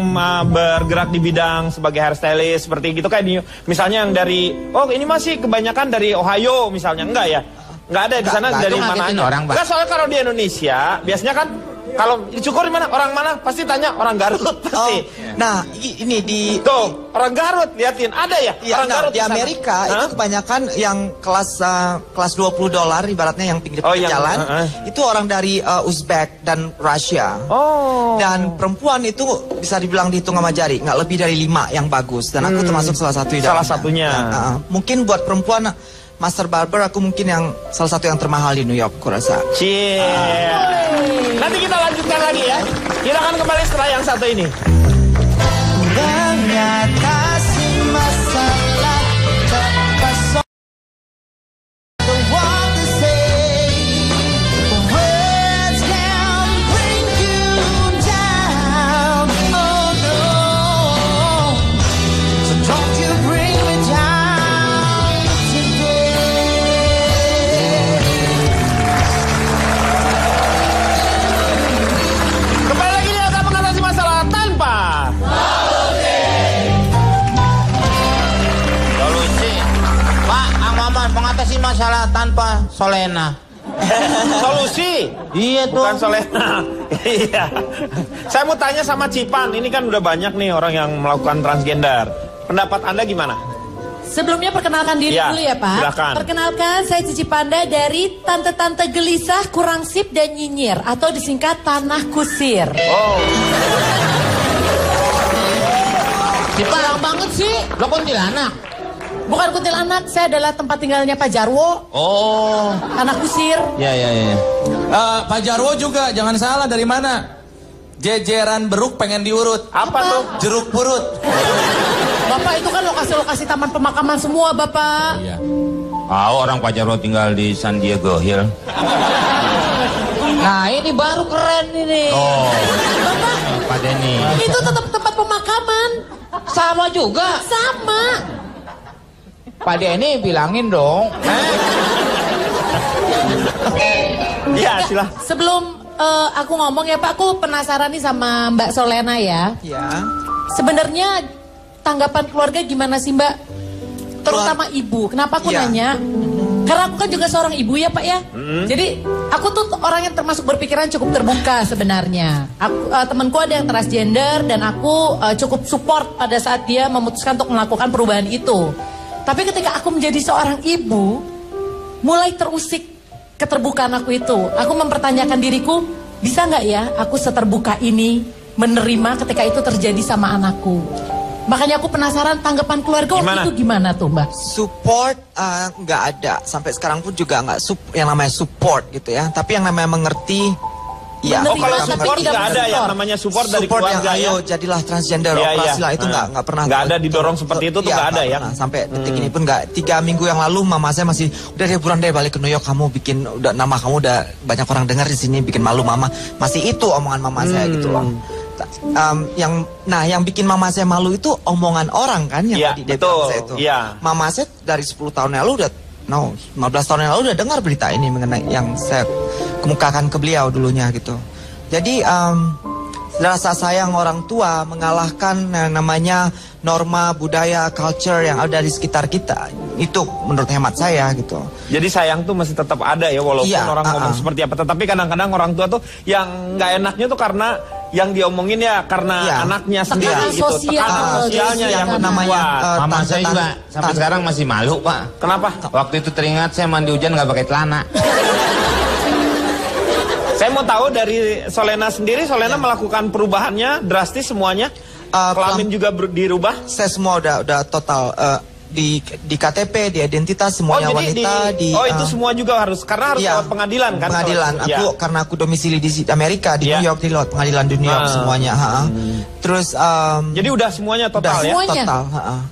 Speaker 1: bergerak di bidang sebagai hairstylist seperti gitu kayak misalnya yang dari ini masih kebanyakan dari Ohio misalnya, enggak ya? Nggak ada di sana dari mana aja. Enggak, soalnya kalau di Indonesia biasanya kan kalau dicukur di mana? Orang mana? Pasti tanya orang Garut pasti.
Speaker 8: Nah, ini di
Speaker 1: tuh orang Garut, liatin ada ya?
Speaker 8: Iya,
Speaker 1: orang Garut
Speaker 8: di Amerika itu kebanyakan yang kelas $20 ibaratnya yang pinggir jalan itu orang dari Uzbek dan Rusia. Dan perempuan itu bisa dibilang dihitung sama jari, nggak lebih dari 5 yang bagus. Dan aku termasuk salah satu.
Speaker 1: Salah satunya.
Speaker 8: Mungkin buat perempuan Master Barber aku mungkin yang salah satu yang termahal di New York, aku rasa.
Speaker 1: Nanti kita lanjutkan lagi ya. Kita akan kembali setelah yang satu ini.
Speaker 9: Mengatasi masalah terpaksa.
Speaker 5: Mengatasi masalah tanpa Solena.
Speaker 1: Solusi?
Speaker 5: Iya tuh.
Speaker 1: Bukan Solena. Iya. Saya mau tanya sama Cipan, ini kan udah banyak nih orang yang melakukan transgender. Pendapat Anda gimana?
Speaker 6: Sebelumnya perkenalkan diri dulu ya Pak.
Speaker 1: Silakan.
Speaker 6: Perkenalkan saya Cici Panda dari Tante-Tante Gelisah Kurang Sip dan Nyinyir atau disingkat Tanah Kusir.
Speaker 5: Cipan banget sih. Lo kuntilanak.
Speaker 6: Bukan kuntilanak, saya adalah tempat tinggalnya Pak Jarwo. Tanah Kusir.
Speaker 7: Ya. Pak Jarwo juga, jangan salah, dari mana? Jejeran beruk pengen diurut.
Speaker 1: Apa tuh?
Speaker 7: Jeruk purut.
Speaker 6: Bapak itu kan lokasi-lokasi taman pemakaman semua, Bapak.
Speaker 5: Iya. Orang Pak Jarwo tinggal di San Diego Hill.
Speaker 6: Nah, ini baru keren ini. Bapak,
Speaker 5: Pak Denny.
Speaker 6: itu tetap tempat pemakaman.
Speaker 5: Sama juga.
Speaker 6: Sama.
Speaker 5: Pak Denny bilangin dong.
Speaker 1: Iya, silah.
Speaker 6: Sebelum aku ngomong ya Pak, aku penasaran nih sama Mbak Solena ya.
Speaker 8: Iya.
Speaker 6: Sebenarnya tanggapan keluarga gimana sih Mbak? Terutama ibu. Kenapa aku nanya? Karena aku kan juga seorang ibu ya Pak ya. Jadi aku tuh orang yang termasuk berpikiran cukup terbuka sebenarnya. Aku temanku ada yang transgender dan aku cukup support pada saat dia memutuskan untuk melakukan perubahan itu. Tapi ketika aku menjadi seorang ibu, mulai terusik keterbukaan aku itu. Aku mempertanyakan diriku, bisa nggak ya aku seterbuka ini menerima ketika itu terjadi sama anakku. Makanya aku penasaran tanggapan keluarga waktu itu gimana tuh Mbak?
Speaker 8: Support nggak ada. Sampai sekarang pun juga nggak yang namanya support gitu ya. Tapi yang namanya mengerti. Ya,
Speaker 1: kalau support nggak ada yang namanya support dari keluarga
Speaker 8: yang ayo jadilah transgender operasilah itu nggak pernah.
Speaker 1: Nggak ada didorong seperti itu tuh nggak ada ya.
Speaker 8: Sampai detik ini pun nggak. 3 minggu yang lalu mama saya masih udah liburan deh balik ke New York, kamu bikin udah nama kamu udah banyak orang dengar di sini, bikin malu mama. Masih itu omongan mama saya gitu loh. Yang bikin mama saya malu itu omongan orang kan yang tadi dia bilang saya itu. Mama saya dari 10 tahun yang lalu 15 tahun yang lalu udah dengar berita ini mengenai yang saya kemukakan ke beliau dulunya gitu. Jadi rasa sayang orang tua mengalahkan yang namanya norma, budaya, culture yang ada di sekitar kita. Itu menurut hemat saya gitu.
Speaker 1: Jadi sayang tuh masih tetap ada ya walaupun orang ngomong seperti apa. Tetapi kadang-kadang orang tua tuh yang nggak enaknya tuh karena yang diomongin ya karena anaknya sendiri gitu. Tekanan sosialnya yang
Speaker 8: namanya
Speaker 5: mama saya juga sampai sekarang masih malu Pak.
Speaker 1: Kenapa?
Speaker 5: Waktu itu teringat saya mandi hujan nggak pakai celana.
Speaker 1: Saya mau tahu dari Solena sendiri, Solena melakukan perubahannya drastis semuanya? Kelamin juga dirubah?
Speaker 8: Saya semua udah total di KTP, di identitas semuanya wanita.
Speaker 1: Itu semua juga harus karena harus lewat pengadilan kan?
Speaker 8: Pengadilan. Karena aku domisili di Amerika di New York, di lewat pengadilan di New York semuanya. Terus
Speaker 1: jadi udah semuanya total ya?
Speaker 8: Total.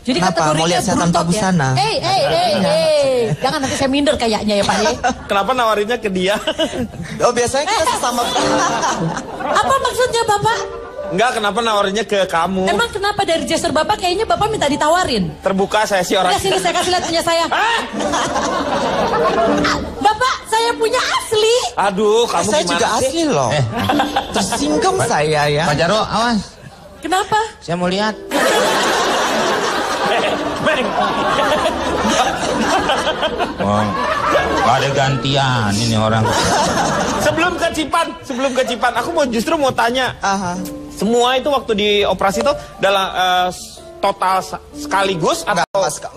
Speaker 6: Jadi
Speaker 8: kenapa mau lihat saya tanpa busana?
Speaker 6: Jangan nanti saya minder kayaknya ya Pak.
Speaker 1: Kenapa nawarinnya ke dia?
Speaker 8: Biasanya kita sesama.
Speaker 6: Apa maksudnya Bapak?
Speaker 1: Enggak, kenapa nawarinnya ke kamu?
Speaker 6: Emang kenapa dari gestur Bapak kayaknya Bapak minta ditawarin?
Speaker 1: Terbuka saya sih orang.
Speaker 6: Ya sini saya kasih lihat punya saya. Bapak, saya punya asli.
Speaker 1: Aduh, kamu
Speaker 8: Saya
Speaker 1: gimana
Speaker 8: juga
Speaker 1: sih?
Speaker 8: asli loh. Tersinggung saya ya.
Speaker 5: Pak Jarwo, awas.
Speaker 6: Kenapa?
Speaker 5: Saya mau lihat.
Speaker 1: Meng.
Speaker 5: Oh, gak ada gantian ini orang.
Speaker 1: Sebelum ke Cipan, aku justru mau tanya. Semua itu waktu di operasi itu dalam total sekaligus atau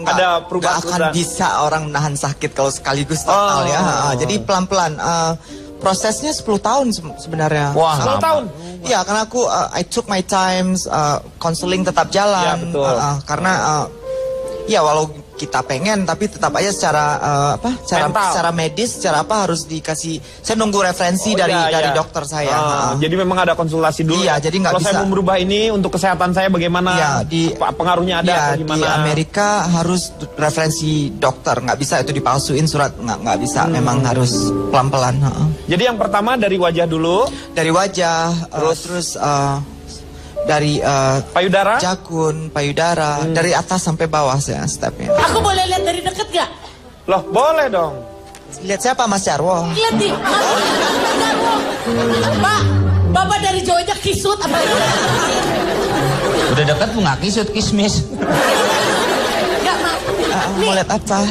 Speaker 1: ada perubahan?
Speaker 8: Nggak akan bisa orang menahan sakit kalau sekaligus total ya. Jadi pelan-pelan. Prosesnya 10 tahun sebenarnya.
Speaker 1: Wah, 10 tahun?
Speaker 8: Iya, karena aku I took my times, counseling tetap jalan.
Speaker 1: Ya, betul.
Speaker 8: Karena ya walau kita pengen tapi tetap aja secara medis, secara apa harus dikasih. Saya nunggu referensi dari dokter saya.
Speaker 1: Jadi memang ada konsultasi dulu.
Speaker 8: Iya, jadi nggak
Speaker 1: kalau
Speaker 8: bisa.
Speaker 1: saya mau merubah ini untuk kesehatan saya bagaimana?
Speaker 8: Iya,
Speaker 1: pengaruhnya ada atau gimana?
Speaker 8: Di Amerika harus referensi dokter, nggak bisa itu dipalsuin surat, nggak bisa. Memang harus pelan-pelan.
Speaker 1: Jadi yang pertama dari wajah dulu.
Speaker 8: Dari wajah, terus dari
Speaker 1: payudara,
Speaker 8: jakun, payudara, dari atas sampai bawah saya stepnya.
Speaker 6: Aku boleh lihat dari deket gak?
Speaker 1: Loh, boleh dong.
Speaker 8: Lihat siapa, Mas Jarwo?
Speaker 6: Lihat di Mas Jarwo. Pak, Bapak dari jauh aja kisut apa?
Speaker 5: Udah dekat tuh nggak kisut, kismis.
Speaker 6: Enggak, Mak.
Speaker 8: Mau lihat apa?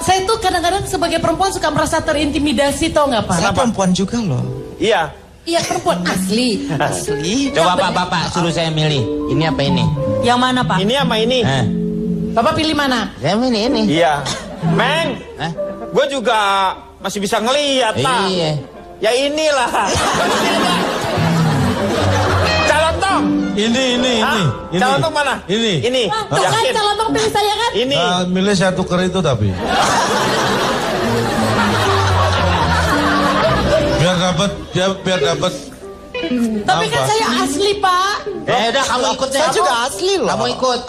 Speaker 6: Saya tuh kadang-kadang sebagai perempuan suka merasa terintimidasi, tau nggak Pak?
Speaker 8: Saya perempuan juga loh.
Speaker 1: Iya.
Speaker 6: Iya, perempuan asli.
Speaker 8: Asli.
Speaker 5: Coba Bapak suruh saya milih. Ini apa ini?
Speaker 6: Yang mana Pak?
Speaker 1: Ini sama ini.
Speaker 6: Bapak pilih mana?
Speaker 5: Saya milih ini.
Speaker 1: Iya. Meng, gue juga masih bisa ngelihat, Pak.
Speaker 5: Iya.
Speaker 1: Ya inilah. Calon tong.
Speaker 4: Ini.
Speaker 1: Calon tong mana?
Speaker 4: Ini.
Speaker 6: Tuh kan calon tong pilih saya kan?
Speaker 1: Ini.
Speaker 4: Milih saya tuker itu tapi. biar dapat.
Speaker 6: Tapi kan saya asli Pak.
Speaker 5: Udah kamu ikut deh.
Speaker 8: Saya juga asli loh.
Speaker 5: Kamu ikut.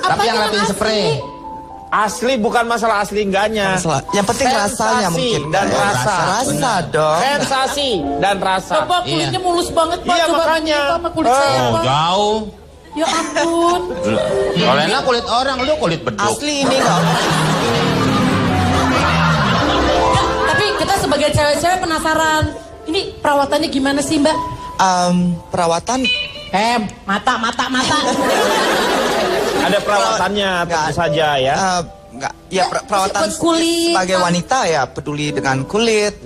Speaker 5: Tapi yang lapiin spray.
Speaker 1: Asli bukan masalah asli enggaknya.
Speaker 8: Yang penting rasanya mungkin.
Speaker 1: Dan rasa.
Speaker 8: Rasa dong.
Speaker 1: Sensasi dan rasa.
Speaker 6: Bapak kulitnya mulus banget Pak.
Speaker 1: Iya,
Speaker 6: Coba
Speaker 1: makanya.
Speaker 6: sama kulit saya Pak.
Speaker 5: Jauh.
Speaker 6: Ya ampun.
Speaker 5: Solena kulit orang, lu kulit beduk.
Speaker 8: Asli ini nggak.
Speaker 6: Tapi kita sebagai cewek-cewek penasaran. Ini perawatannya gimana sih Mbak?
Speaker 8: Perawatan.
Speaker 6: Mata.
Speaker 1: Ada perawatannya tentu saja ya.
Speaker 8: Perawatan
Speaker 6: kulit,
Speaker 8: sebagai wanita ya peduli dengan kulit,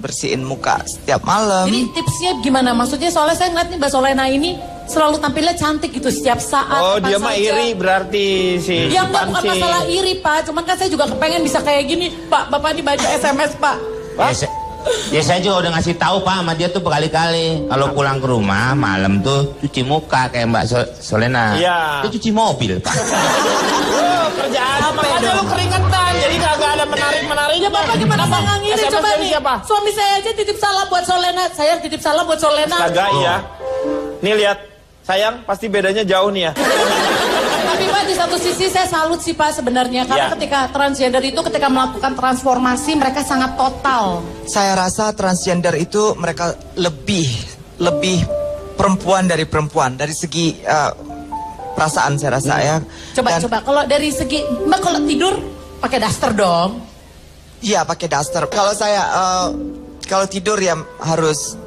Speaker 8: bersihin muka setiap malam.
Speaker 6: Jadi tipsnya gimana? Maksudnya soalnya saya ngeliat nih Mbak Solena ini selalu tampilnya cantik gitu setiap saat.
Speaker 1: Oh dia mah iri berarti si
Speaker 6: ya enggak, bukan masalah iri Pak. Cuman kan saya juga kepengen bisa kayak gini Pak. Bapak ini baca SMS Pak.
Speaker 5: Ya saya juga udah ngasih tahu Pak sama dia tuh berkali-kali. Kalau pulang ke rumah malam tuh cuci muka kayak Mbak Solena.
Speaker 1: Iya.
Speaker 5: Dia cuci mobil Pak.
Speaker 1: Kerjaan makanya lu keringetan. Jadi kagak ada menarik-menariknya.
Speaker 6: Ya Bapak gimana saya nggak ngiri
Speaker 1: SMS
Speaker 6: coba
Speaker 1: dari
Speaker 6: nih.
Speaker 1: siapa?
Speaker 6: Suami saya aja titip salam buat Solena. Saya titip salam buat Solena.
Speaker 1: Astaga iya. Nih lihat. Sayang pasti bedanya jauh nih ya.
Speaker 6: Tapi Pak di satu sisi saya salut sih Pak sebenarnya. Karena ketika transgender itu ketika melakukan transformasi mereka sangat total.
Speaker 8: Saya rasa transgender itu mereka lebih perempuan dari perempuan dari segi perasaan saya rasa ya.
Speaker 6: Coba kalau dari segi Mbak kalau tidur pakai daster dong.
Speaker 8: Iya pakai daster. Kalau saya kalau tidur ya harus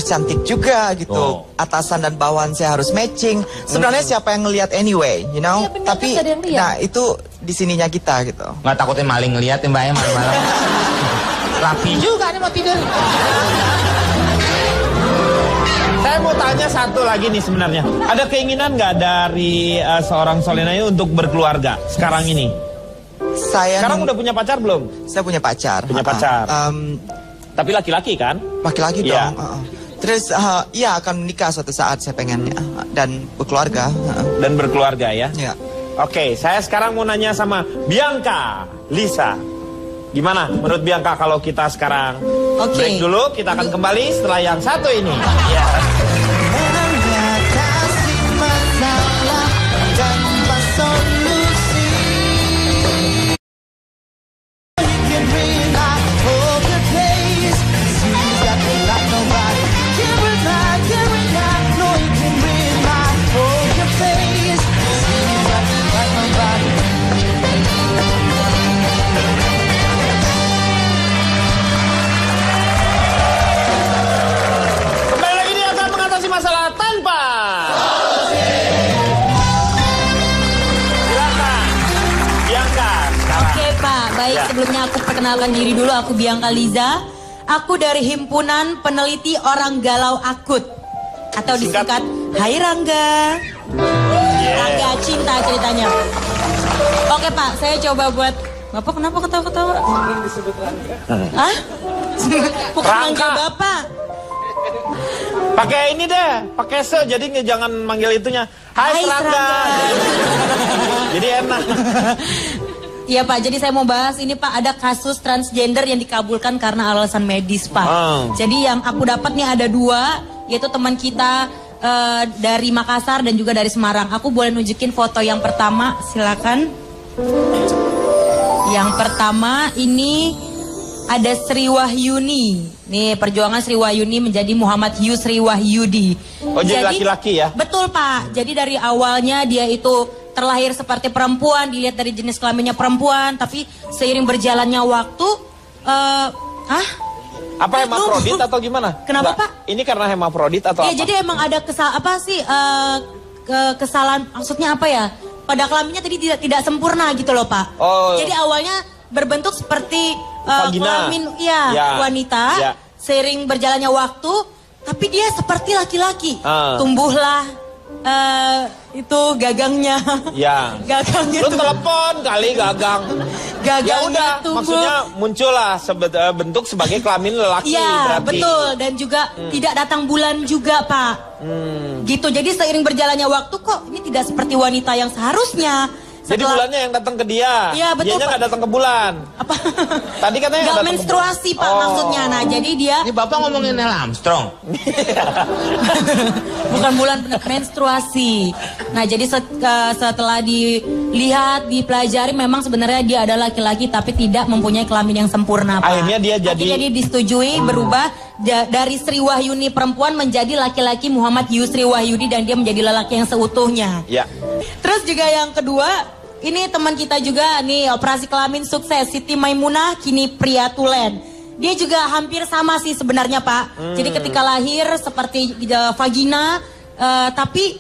Speaker 8: cantik juga gitu. Atasan dan bawahan saya harus matching. Sebenarnya siapa yang ngelihat anyway, you know?
Speaker 6: Ya, bener,
Speaker 8: tapi
Speaker 6: kan ada yang lihat.
Speaker 8: nah itu di sininya kita gitu.
Speaker 5: Nggak takutnya maling ngeliat ya Mbak ya malam-malam. Rapi juga nih mau tidur.
Speaker 1: Saya mau tanya satu lagi nih sebenarnya. Ada keinginan nggak dari seorang Solena ini untuk berkeluarga sekarang ini? Sekarang udah punya pacar belum?
Speaker 8: Saya punya pacar.
Speaker 1: Punya pacar. Tapi laki-laki kan?
Speaker 8: Laki-laki dong. Terus ya akan menikah suatu saat saya pengennya dan berkeluarga.
Speaker 1: Dan berkeluarga ya?
Speaker 8: Iya.
Speaker 1: Oke, saya sekarang mau nanya sama Bianca Lisa. Gimana menurut Bianca kalau kita sekarang break dulu, kita akan kembali setelah yang satu ini. Ya.
Speaker 10: sebelumnya aku perkenalkan diri dulu, aku Bianca Liza. Aku dari Himpunan Peneliti Orang Galau Akut atau disingkat Hai Rangga. Rangga cinta ceritanya. Oke Pak, saya coba buat Bapak kenapa ketawa-ketawa? Hah? Bukan
Speaker 1: Rangga.
Speaker 10: manggil Bapak.
Speaker 1: Pakai ini deh, pakai se, jadi jangan manggil itunya. Hai Rangga. Jadi enak.
Speaker 10: Iya Pak, jadi saya mau bahas ini Pak, ada kasus transgender yang dikabulkan karena alasan medis Pak. Jadi yang aku dapat nih ada 2, yaitu teman kita dari Makassar dan juga dari Semarang. Aku boleh nunjukin foto yang pertama, silakan. Yang pertama ini ada Sri Wahyuni. Nih perjuangan Sri Wahyuni menjadi Muhammad Yusri Wahyudi.
Speaker 1: Oh jadi laki-laki ya?
Speaker 10: Betul Pak, jadi dari awalnya dia itu terlahir seperti perempuan, dilihat dari jenis kelaminnya perempuan, tapi seiring berjalannya waktu,
Speaker 1: apa hemafrodit atau gimana?
Speaker 10: Kenapa Pak?
Speaker 1: Ini karena hemafrodit atau
Speaker 10: Ya
Speaker 1: apa?
Speaker 10: jadi emang ada kesalahan, maksudnya apa ya? Pada kelaminnya tadi tidak sempurna gitu loh Pak.
Speaker 1: Oh.
Speaker 10: Jadi awalnya berbentuk seperti
Speaker 1: Vagina.
Speaker 10: kelamin
Speaker 1: Ya.
Speaker 10: wanita,
Speaker 1: Ya.
Speaker 10: seiring berjalannya waktu, tapi dia seperti laki-laki.
Speaker 1: Ah.
Speaker 10: Tumbuhlah itu gagangnya.
Speaker 1: Ya.
Speaker 10: Gagangnya
Speaker 1: Lu telepon kali gagang.
Speaker 10: Gagangnya
Speaker 1: Ya udah,
Speaker 10: tumbuh.
Speaker 1: maksudnya muncullah bentuk sebagai kelamin lelaki
Speaker 10: Iya,
Speaker 1: berarti.
Speaker 10: betul. Dan juga tidak datang bulan juga, Pak. Gitu, jadi seiring berjalannya waktu kok ini tidak seperti wanita yang seharusnya.
Speaker 1: Jadi bulannya yang datang ke dia.
Speaker 10: Iya, betul,
Speaker 1: Dianya
Speaker 10: Pak.
Speaker 1: nggak datang ke bulan.
Speaker 10: Apa?
Speaker 1: Tadi katanya
Speaker 10: Nggak
Speaker 1: datang ke
Speaker 10: menstruasi, Pak,
Speaker 1: Oh.
Speaker 10: maksudnya. Nah, jadi dia...
Speaker 5: Ini Bapak ngomongin Neil Armstrong.
Speaker 10: Bukan bulan menstruasi. Nah, jadi setelah dilihat, dipelajari, memang sebenarnya dia adalah laki-laki tapi tidak mempunyai kelamin yang sempurna, Pak.
Speaker 1: Akhirnya dia jadi...
Speaker 10: Akhirnya dia disetujui berubah dari Sri Wahyuni perempuan menjadi laki-laki Muhammad Yusri Wahyudi dan dia menjadi lelaki yang seutuhnya.
Speaker 1: Ya.
Speaker 10: Terus juga yang kedua, ini teman kita juga nih, operasi kelamin sukses, Siti Maimunah kini pria tulen. Dia juga hampir sama sih sebenarnya, Pak. Jadi ketika lahir seperti vagina, tapi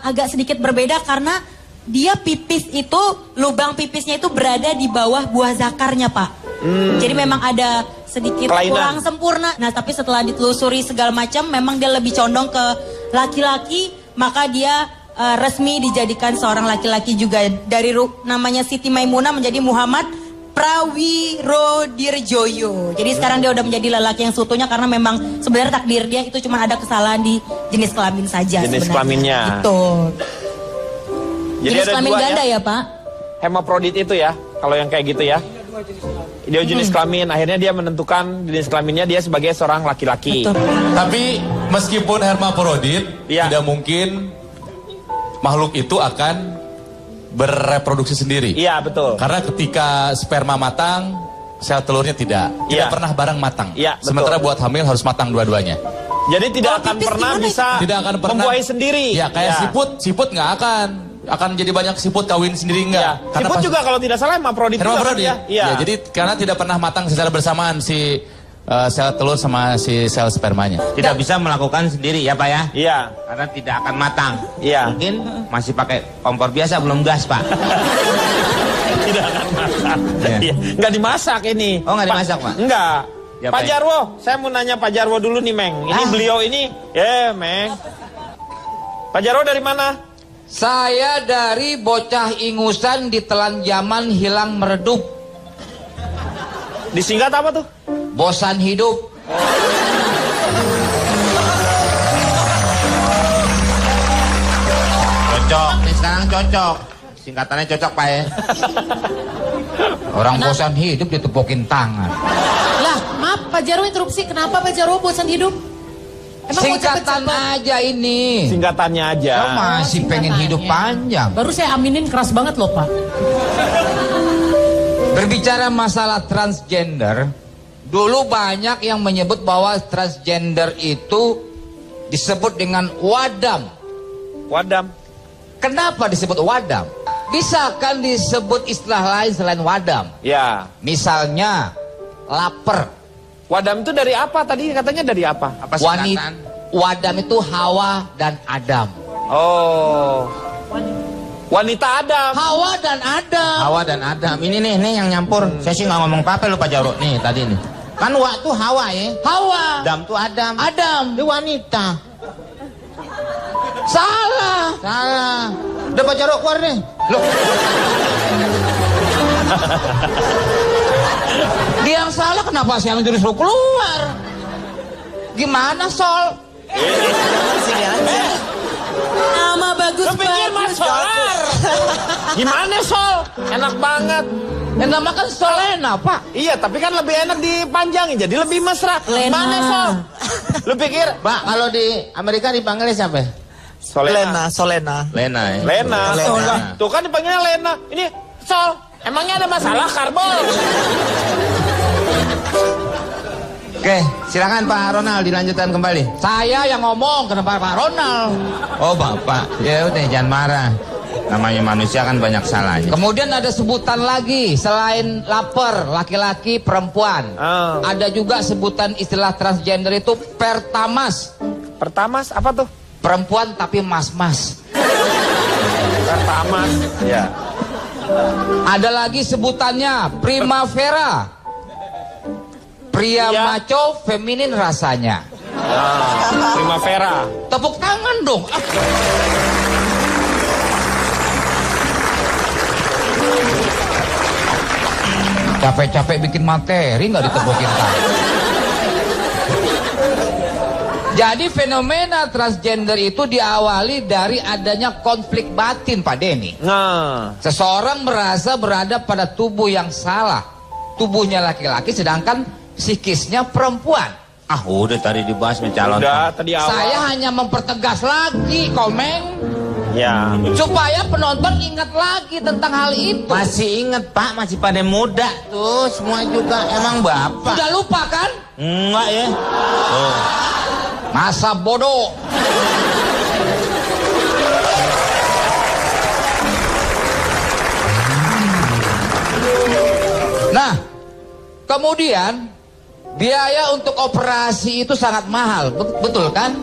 Speaker 10: agak sedikit berbeda karena dia pipis itu, lubang pipisnya itu berada di bawah buah zakarnya, Pak. Jadi memang ada sedikit
Speaker 1: Kelainan.
Speaker 10: kurang sempurna. Nah, tapi setelah ditelusuri segala macam, memang dia lebih condong ke laki-laki, maka dia resmi dijadikan seorang laki-laki juga. Dari namanya Siti Maimunah menjadi Muhammad Prawirodirjoyo. Jadi sekarang dia udah menjadi lelaki yang seutuhnya karena memang sebenarnya takdir dia itu cuma ada kesalahan di jenis kelamin saja.
Speaker 1: Jenis
Speaker 10: sebenarnya.
Speaker 1: kelaminnya.
Speaker 10: Betul.
Speaker 1: Jadi
Speaker 10: Jenis
Speaker 1: ada
Speaker 10: kelamin
Speaker 1: dua
Speaker 10: ganda
Speaker 1: ya?
Speaker 10: ya, Pak?
Speaker 1: Hemafrodit itu ya, kalau yang kayak gitu ya. Dia jenis kelamin, akhirnya dia menentukan jenis kelaminnya dia sebagai seorang laki-laki.
Speaker 7: Tapi meskipun hermafrodit, tidak mungkin makhluk itu akan bereproduksi sendiri.
Speaker 1: Iya, betul.
Speaker 7: Karena ketika sperma matang, sel telurnya tidak pernah bareng matang.
Speaker 1: Iya, betul.
Speaker 7: Sementara buat hamil harus matang dua-duanya.
Speaker 1: Jadi tidak akan pernah bisa
Speaker 7: Tidak akan pernah
Speaker 1: membuahi sendiri.
Speaker 7: Ya kayak siput nggak akan jadi banyak siput kawin sendiri enggak.
Speaker 1: Siput juga kalau tidak salah hemafrodit juga kan
Speaker 7: Hermafrodit.
Speaker 1: ya. Iya.
Speaker 7: Ya, jadi karena tidak pernah matang secara bersamaan si sel telur sama si sel spermanya.
Speaker 5: Tidak bisa melakukan sendiri ya Pak ya?
Speaker 1: Iya.
Speaker 5: Karena tidak akan matang.
Speaker 1: Iya.
Speaker 5: Mungkin masih pakai kompor biasa belum gas Pak.
Speaker 1: Tidak akan masak. Iya. Nggak dimasak ini.
Speaker 5: Oh nggak dimasak Pak?
Speaker 1: Enggak.
Speaker 5: Ya,
Speaker 1: Pak
Speaker 5: Pak.
Speaker 1: Jarwo, saya mau nanya Pak Jarwo dulu nih, Meng. Ini beliau ini, Meng. Pak Jarwo dari mana?
Speaker 11: Saya dari bocah ingusan ditelan zaman hilang meredup.
Speaker 1: Disingkat apa tuh?
Speaker 11: Bosan hidup.
Speaker 5: Cocok, nih sekarang cocok. Singkatannya cocok Pak ya.
Speaker 11: Orang bosan hidup ditepukin tangan.
Speaker 6: Lah, maaf Pak Jarwo interupsi. Kenapa Pak Jarwo bosan hidup? Emang mau
Speaker 11: Singkatan
Speaker 6: cepet-cepet?
Speaker 11: aja ini.
Speaker 1: Singkatannya aja.
Speaker 11: Saya masih pengen hidup panjang.
Speaker 6: Baru saya aminin keras banget loh Pak.
Speaker 11: Berbicara masalah transgender, dulu banyak yang menyebut bahwa transgender itu disebut dengan wadam.
Speaker 1: Wadam.
Speaker 11: Kenapa disebut wadam? Bisa kan disebut istilah lain selain wadam?
Speaker 1: Ya.
Speaker 11: Misalnya lapar.
Speaker 1: Wadam itu dari apa tadi? Katanya dari apa? Apa
Speaker 11: Wadam itu Hawa dan Adam.
Speaker 1: Oh. Wanita Adam.
Speaker 11: Hawa dan Adam.
Speaker 5: Hawa dan Adam. Ini nih yang nyampur. Saya sih nggak ngomong apa-apa lu Pak Jarwo. Nih tadi nih. Kan Wa tuh Hawa ya.
Speaker 11: Hawa.
Speaker 5: Adam tuh Adam.
Speaker 11: Adam.
Speaker 5: Dia wanita.
Speaker 11: Salah.
Speaker 5: Udah Pak Jarwo keluar nih. Loh.
Speaker 11: Dia yang salah, kenapa saya yang disuruh keluar? Gimana Sol?
Speaker 8: Sini aja.
Speaker 6: Nama bagus
Speaker 1: Kepikir Mas Solar. Gimana Sol? Enak banget.
Speaker 11: Yang nama kan Solena Pak.
Speaker 1: Iya, tapi kan lebih enak dipanjangin, jadi lebih mesra. Gimana Sol? Lu pikir?
Speaker 5: Pak, kalau di Amerika dipanggilnya siapa?
Speaker 8: Solena.
Speaker 5: Lena ya.
Speaker 1: Lena. Tuh kan dipanggilnya Lena. Ini Sol. Emangnya ada masalah karbol?
Speaker 5: Oke, silakan Pak Ronald dilanjutkan kembali.
Speaker 11: Saya yang ngomong, kenapa Pak Ronald?
Speaker 5: Oh Bapak, ya udah jangan marah. Namanya manusia kan banyak salahnya.
Speaker 11: Kemudian ada sebutan lagi selain lapar, laki-laki, perempuan. Ada juga sebutan istilah transgender itu pertamas.
Speaker 1: Pertamas apa tuh?
Speaker 11: Perempuan tapi mas-mas.
Speaker 1: Pertamas. Ya.
Speaker 11: Ada lagi sebutannya primavera. Pria maco, feminin rasanya.
Speaker 1: Primavera.
Speaker 11: Tepuk tangan dong. Capek-capek bikin materi nggak ditepukin tangan. Jadi fenomena transgender itu diawali dari adanya konflik batin Pak Denny. Seseorang merasa berada pada tubuh yang salah. Tubuhnya laki-laki sedangkan psikisnya perempuan.
Speaker 5: Ah udah tadi dibahas mencalon.
Speaker 1: Udah tadi awal.
Speaker 11: Saya hanya mempertegas lagi Komeng.
Speaker 1: Ya.
Speaker 11: Supaya penonton ingat lagi tentang hal itu.
Speaker 5: Masih inget Pak, masih pada muda tuh semua juga. Emang Bapak
Speaker 11: Sudah lupa kan?
Speaker 5: enggak ya? Oh.
Speaker 11: Masa bodoh. Nah, kemudian biaya untuk operasi itu sangat mahal, betul kan?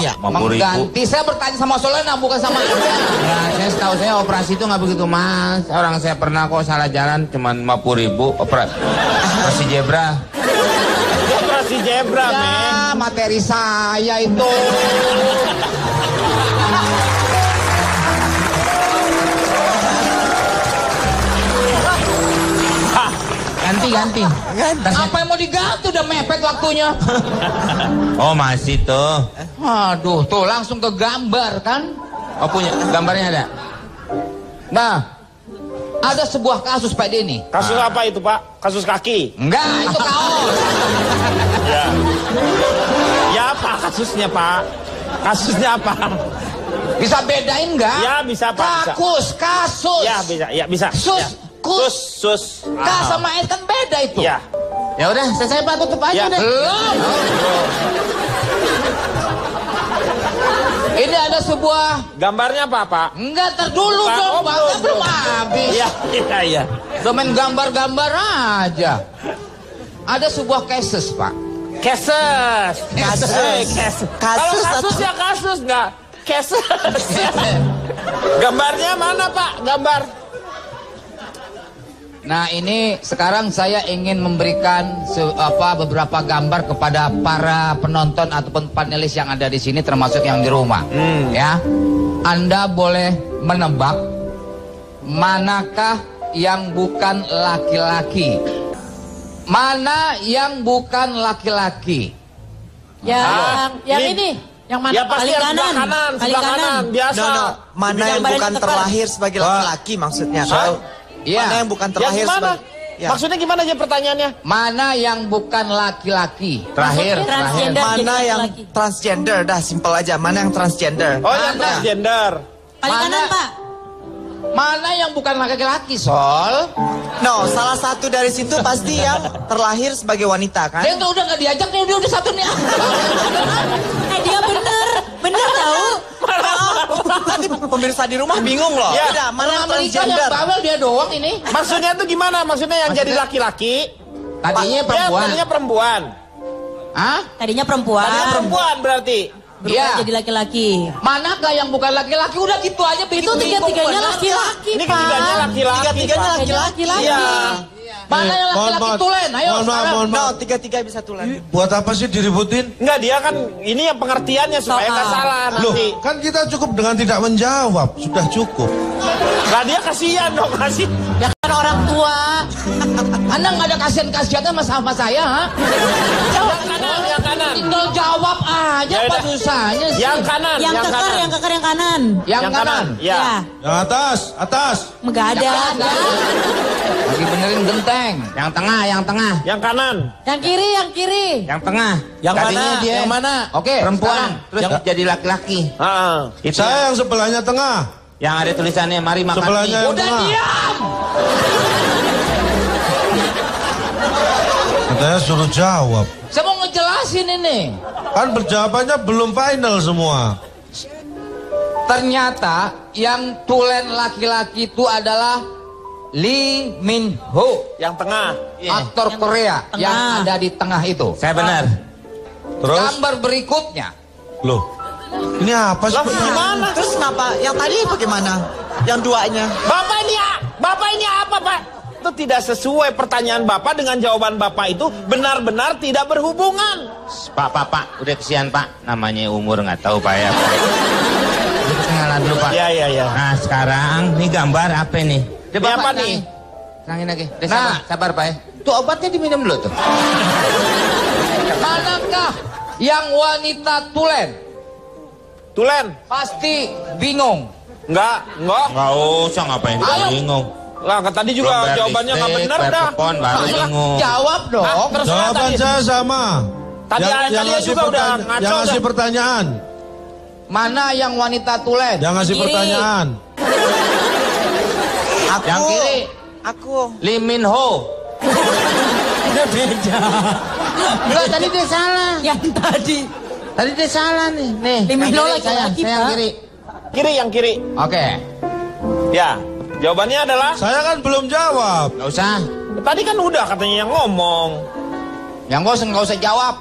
Speaker 5: Iya,
Speaker 11: mengganti. Saya bertanya sama Solena bukan sama Anda.
Speaker 5: Nah, saya setahu saya operasi itu nggak begitu mas. Orang saya pernah kok salah jalan cuma 50.000 operasi zebra.
Speaker 1: Operasi zebra,
Speaker 11: Ya,
Speaker 1: men.
Speaker 11: materi saya itu. Ganti. Apa yang mau diganti udah mepet waktunya.
Speaker 5: Oh masih tuh.
Speaker 11: Aduh, tuh langsung ke gambar kan?
Speaker 5: Oh punya gambarnya ada.
Speaker 11: Nah, ada sebuah kasus Pak Denny.
Speaker 1: Kasus apa itu Pak? Kasus kaki?
Speaker 11: Enggak, itu kaos.
Speaker 1: Ya. Ya apa kasusnya Pak? Kasusnya apa?
Speaker 11: Bisa bedain nggak?
Speaker 1: Ya bisa Pak.
Speaker 11: Kasus.
Speaker 1: Ya bisa, ya bisa.
Speaker 11: Sus.
Speaker 1: Ya. Sus.
Speaker 11: K sama S kan beda itu.
Speaker 1: Ya.
Speaker 5: Ya udah, saya Pak tutup aja
Speaker 1: Ya.
Speaker 5: deh.
Speaker 11: Belum. Ini ada sebuah
Speaker 1: Gambarnya apa Pak?
Speaker 11: enggak terdulu
Speaker 1: Pak,
Speaker 11: dong,
Speaker 1: oh,
Speaker 11: Bang.
Speaker 1: belum.
Speaker 11: Belum habis.
Speaker 1: Iya.
Speaker 11: Udah main gambar-gambar aja. Ada sebuah cases, Pak.
Speaker 1: Kasus. Kalau kasus
Speaker 8: atau-
Speaker 1: ya kasus nggak? Kasus. Gambarnya mana Pak? Gambar.
Speaker 11: Nah, ini sekarang saya ingin memberikan beberapa gambar kepada para penonton ataupun panelis yang ada di sini termasuk yang di rumah. Ya. Anda boleh menebak manakah yang bukan laki-laki. Mana yang bukan laki-laki?
Speaker 6: Yang ini. Yang mana?
Speaker 1: Ya pasti yang sebelah kanan, sebelah kanan, biasa.
Speaker 8: No. Mana yang bukan terlahir sebagai laki-laki maksudnya?
Speaker 11: Iya.
Speaker 8: Mana yang bukan terlahir
Speaker 1: Yang mana?
Speaker 8: Ya.
Speaker 1: Maksudnya gimana aja pertanyaannya?
Speaker 11: Mana yang bukan laki-laki?
Speaker 5: Terakhir.
Speaker 6: Transgender.
Speaker 8: Mana
Speaker 6: jadi
Speaker 8: yang
Speaker 6: laki-laki.
Speaker 8: transgender? Dah simpel aja. Mana yang transgender?
Speaker 1: Oh yang
Speaker 11: Mana?
Speaker 1: transgender.
Speaker 6: Paling kanan
Speaker 11: Mana?
Speaker 6: Pak.
Speaker 11: Mana yang bukan laki-laki, Sol?
Speaker 8: No, salah satu dari situ pasti yang terlahir sebagai wanita kan?
Speaker 11: Dia tuh udah nggak diajak nih, dia udah satu nih.
Speaker 6: Dia bener tahu.
Speaker 8: Nanti pemirsa di rumah bingung loh.
Speaker 1: Ya.
Speaker 8: Udah, mana yang
Speaker 11: Amerika yang
Speaker 8: transgender?
Speaker 11: bawel dia doang ini.
Speaker 1: Maksudnya tuh gimana? Maksudnya yang jadi laki-laki?
Speaker 11: Tadinya
Speaker 1: Ya,
Speaker 11: perempuan.
Speaker 1: tadinya perempuan.
Speaker 11: Hah?
Speaker 6: Tadinya perempuan.
Speaker 1: Tadinya perempuan berarti.
Speaker 10: berubah jadi laki-laki.
Speaker 11: Manakah yang bukan laki-laki? Udah gitu aja.
Speaker 6: Itu tiga-tiganya laki-laki,
Speaker 1: Ini ketiganya laki-laki.
Speaker 8: Tiga-tiganya laki-laki.
Speaker 1: Iya.
Speaker 11: Mana yang laki-laki tulen? Ayo sekarang.
Speaker 8: No, tiga-tiga bisa tulen.
Speaker 4: Buat apa sih diributin?
Speaker 1: Enggak, dia kan ini yang pengertiannya supaya nggak salah
Speaker 4: Loh,
Speaker 1: nanti.
Speaker 4: kan kita cukup dengan tidak menjawab, sudah cukup.
Speaker 1: Lah dia kasihan dong, kasih.
Speaker 6: Ya kan orang tua.
Speaker 11: Anda nggak ada kasihan-kasihannya sama saya, ha?
Speaker 1: Yang kanan, yang kanan.
Speaker 11: Tinggal jawab aja,
Speaker 1: Ya
Speaker 11: apa
Speaker 1: udah.
Speaker 11: susahnya sih?
Speaker 1: Yang kanan,
Speaker 10: Yang keker,
Speaker 1: kanan.
Speaker 10: yang keker yang kanan.
Speaker 11: Yang kanan.
Speaker 1: Ya.
Speaker 4: Yang atas, atas.
Speaker 10: Enggak ada.
Speaker 11: Lagi benerin genteng.
Speaker 5: Yang tengah, yang tengah.
Speaker 1: Yang kanan.
Speaker 6: Yang kiri, yang kiri.
Speaker 5: Yang tengah.
Speaker 7: Yang
Speaker 5: Tadinya
Speaker 7: mana?
Speaker 5: dia
Speaker 7: Yang mana?
Speaker 11: Oke,
Speaker 5: perempuan,
Speaker 11: sekarang.
Speaker 5: terus jadi laki-laki.
Speaker 1: Heeh.
Speaker 5: Itu
Speaker 4: Saya yang sebelahnya tengah.
Speaker 5: yang ada tulisannya mari makan
Speaker 4: Sebelahnya
Speaker 5: mie.
Speaker 4: yang
Speaker 11: Udah
Speaker 4: tengah.
Speaker 11: diam.
Speaker 4: Katanya suruh jawab.
Speaker 11: Saya mau ngejelasin ini.
Speaker 4: Kan berjawabannya belum final semua.
Speaker 11: Ternyata yang tulen laki-laki itu adalah Lee Min Ho,
Speaker 1: Yang tengah.
Speaker 11: aktor Korea yang ada di tengah itu.
Speaker 5: Saya benar.
Speaker 4: Terus,
Speaker 11: Gambar berikutnya.
Speaker 4: loh, ini apa sih?
Speaker 1: Gimana?
Speaker 8: Terus kenapa? Yang tadi bagaimana? Yang duanya?
Speaker 1: Bapak ini apa, Pak? Itu tidak sesuai pertanyaan Bapak dengan jawaban Bapak itu benar-benar tidak berhubungan.
Speaker 5: Pak, udah kesian Pak. Namanya umur nggak tahu Pak ya. Kenalan dulu Pak.
Speaker 1: Iya.
Speaker 5: Nah sekarang ini gambar apa nih?
Speaker 1: Ini apa nih?
Speaker 5: Terangin lagi. Udah,
Speaker 11: Nah.
Speaker 5: sabar Pak ya. Tuh obatnya diminum dulu tuh.
Speaker 11: Manakah yang wanita tulen?
Speaker 1: Tulen.
Speaker 11: Pasti bingung.
Speaker 1: Enggak.
Speaker 5: Nggak usah ngapain
Speaker 11: Ayo.
Speaker 5: bingung.
Speaker 1: Lah, tadi juga jawabannya nggak benar dah.
Speaker 5: Telepon baru bingung.
Speaker 11: Jawab dong.
Speaker 1: Terserah
Speaker 4: Jawaban
Speaker 1: tadi.
Speaker 4: saya sama.
Speaker 1: Tadi
Speaker 4: ngasih
Speaker 1: juga udah ngaco
Speaker 4: yang ngasih
Speaker 1: dah.
Speaker 4: pertanyaan.
Speaker 11: Mana yang wanita tulen?
Speaker 4: Yang ngasih
Speaker 10: Kiri.
Speaker 4: pertanyaan.
Speaker 8: Aku.
Speaker 5: Yang kiri.
Speaker 8: Aku.
Speaker 5: Lee Min Ho.
Speaker 11: Enggak, tadi dia salah.
Speaker 10: Yang tadi.
Speaker 5: Tadi dia salah nih. Nih.
Speaker 10: Lee Min
Speaker 5: yang
Speaker 10: Ho
Speaker 5: kiri,
Speaker 10: laki-laki,
Speaker 5: saya yang
Speaker 10: Pak.
Speaker 5: kiri.
Speaker 1: Yang kiri.
Speaker 11: Oke.
Speaker 1: Ya. Jawabannya adalah
Speaker 4: Saya kan belum jawab.
Speaker 5: Nggak usah.
Speaker 1: tadi kan udah katanya yang ngomong.
Speaker 11: Yang nggak usah jawab.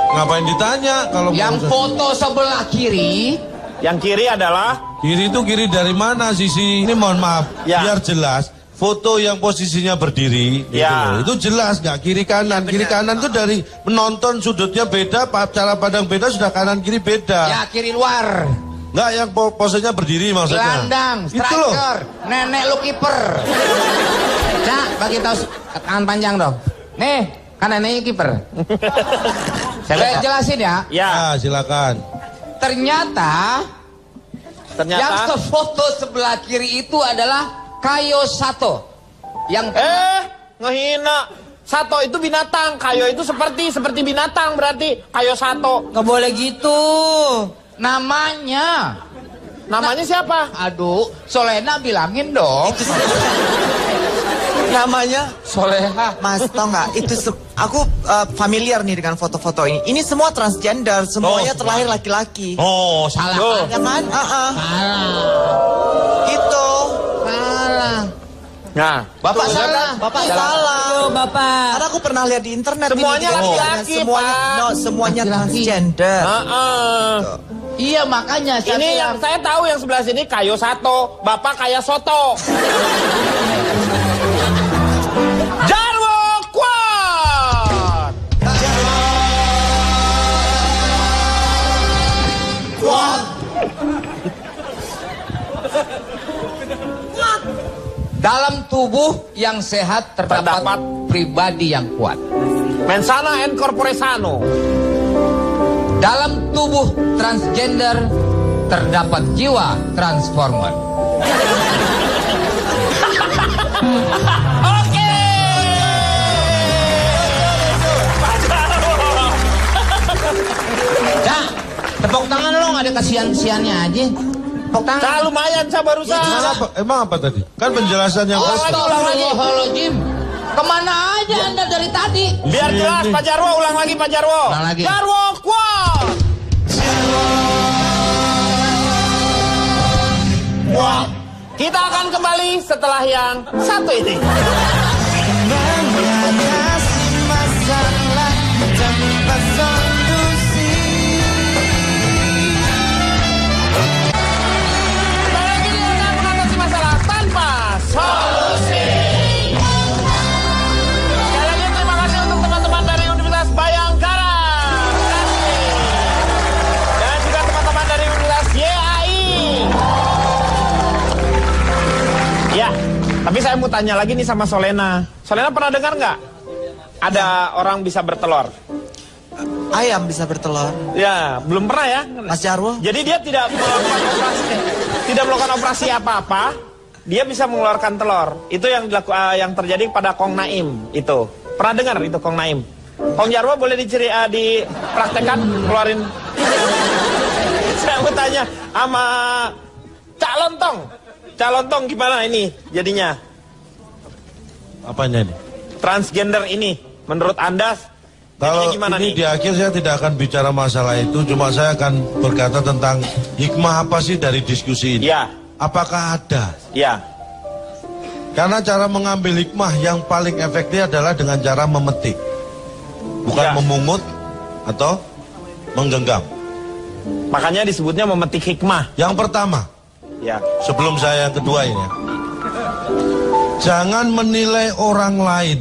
Speaker 4: Ngapain ditanya kalau
Speaker 11: Yang
Speaker 4: mau-
Speaker 11: foto sebelah kiri.
Speaker 1: Yang kiri adalah
Speaker 4: Kiri itu kiri dari mana sisi? Ini mohon maaf,
Speaker 1: Ya.
Speaker 4: biar jelas. Foto yang posisinya berdiri, gitu
Speaker 1: Ya.
Speaker 4: loh. Itu jelas nggak kiri kanan. Kiri kanan itu dari menonton sudutnya beda, cara pandang beda, sudah kanan kiri beda.
Speaker 11: Ya, kiri luar.
Speaker 4: Nggak yang posenya berdiri maksudnya.
Speaker 11: Gelandang,
Speaker 4: Itu loh.
Speaker 11: striker, nenek lu kiper.
Speaker 5: Cak, bagi tahu tangan panjang dong.
Speaker 11: Nih,
Speaker 5: Kan neneknya kiper.
Speaker 11: saya jelasin ya.
Speaker 4: Ya, silakan.
Speaker 11: Ternyata yang
Speaker 1: Ternyata
Speaker 11: sefoto sebelah kiri itu adalah Kayo Sato. Yang
Speaker 1: ngehina. Sato itu binatang, Kayo itu seperti binatang berarti Kayo Sato.
Speaker 10: Nggak boleh gitu.
Speaker 11: namanya.
Speaker 1: Namanya siapa?
Speaker 11: Aduh, Solena bilangin dong.
Speaker 8: Namanya
Speaker 11: Soleha.
Speaker 8: Mas, tau nggak? Itu aku familiar nih dengan foto-foto ini. Ini semua transgender, semuanya terlahir laki-laki.
Speaker 5: Oh, salah.
Speaker 1: Tuh.
Speaker 8: Ya kan?
Speaker 11: Salah.
Speaker 8: Itu.
Speaker 11: Salah.
Speaker 1: Nah,
Speaker 11: Bapak
Speaker 8: Tuh,
Speaker 11: salah.
Speaker 8: Bapak salah.
Speaker 10: Yo, Bapak.
Speaker 8: Karena aku pernah lihat di internet.
Speaker 1: Semuanya
Speaker 8: ini,
Speaker 1: laki-laki,
Speaker 8: semuanya,
Speaker 1: Pak.
Speaker 8: no, semuanya
Speaker 11: Laki-laki.
Speaker 8: transgender.
Speaker 11: Iya, makanya saya
Speaker 1: Ini yang
Speaker 11: bilang.
Speaker 1: saya tahu yang sebelah sini Kayo Sato, Bapak Kaya Soto. Jarwo kuat.
Speaker 11: Dalam tubuh yang sehat terdapat pribadi yang kuat.
Speaker 1: Mensana and corpore sano.
Speaker 11: Dalam tubuh transgender terdapat jiwa transformer.
Speaker 1: Oke.
Speaker 5: Cak, tepuk tangan lo nggak ada kasihan-kasihannya aja. Tepuk tangan.
Speaker 1: Nah, lumayan saya barusan.
Speaker 4: Emang apa tadi? Kan penjelasan yang kosong.
Speaker 11: Astagfirullahaladzim. Kemana aja Anda dari tadi?
Speaker 1: Biar jelas Pak Jarwo, ulang lagi Pak Jarwo.
Speaker 5: Ulang lagi.
Speaker 1: Jarwo kuat. Wah. Kita akan kembali setelah yang satu ini.
Speaker 9: Mengatasi masalah tanpa solusi.
Speaker 1: Tapi saya mau tanya lagi nih sama Solena. Solena pernah dengar nggak? Ada orang bisa bertelur?
Speaker 8: Ayam bisa bertelur.
Speaker 1: Ya, belum pernah ya?
Speaker 8: Mas Jarwo?
Speaker 1: Jadi dia tidak melakukan operasi apa-apa. Dia bisa mengeluarkan telur. Itu yang yang terjadi pada Kong Naim itu. Pernah dengar itu Kong Naim? Kong Jarwo boleh dipraktekkan keluarin. Saya mau tanya sama Cak Lontong. Cak Lontong gimana ini jadinya?
Speaker 4: Apanya ini?
Speaker 1: Transgender ini menurut Anda
Speaker 4: kalau
Speaker 1: gimana
Speaker 4: ini
Speaker 1: nih?
Speaker 4: di akhir saya tidak akan bicara masalah itu, cuma saya akan berkata tentang hikmah apa sih dari diskusi ini.
Speaker 1: Ya.
Speaker 4: Apakah ada?
Speaker 1: Ya.
Speaker 4: Karena cara mengambil hikmah yang paling efektif adalah dengan cara memetik. Bukan
Speaker 1: Ya.
Speaker 4: memungut atau menggenggam.
Speaker 1: Makanya disebutnya memetik hikmah.
Speaker 4: Yang pertama,
Speaker 1: Ya.
Speaker 4: sebelum saya yang kedua ini ya. Jangan menilai orang lain.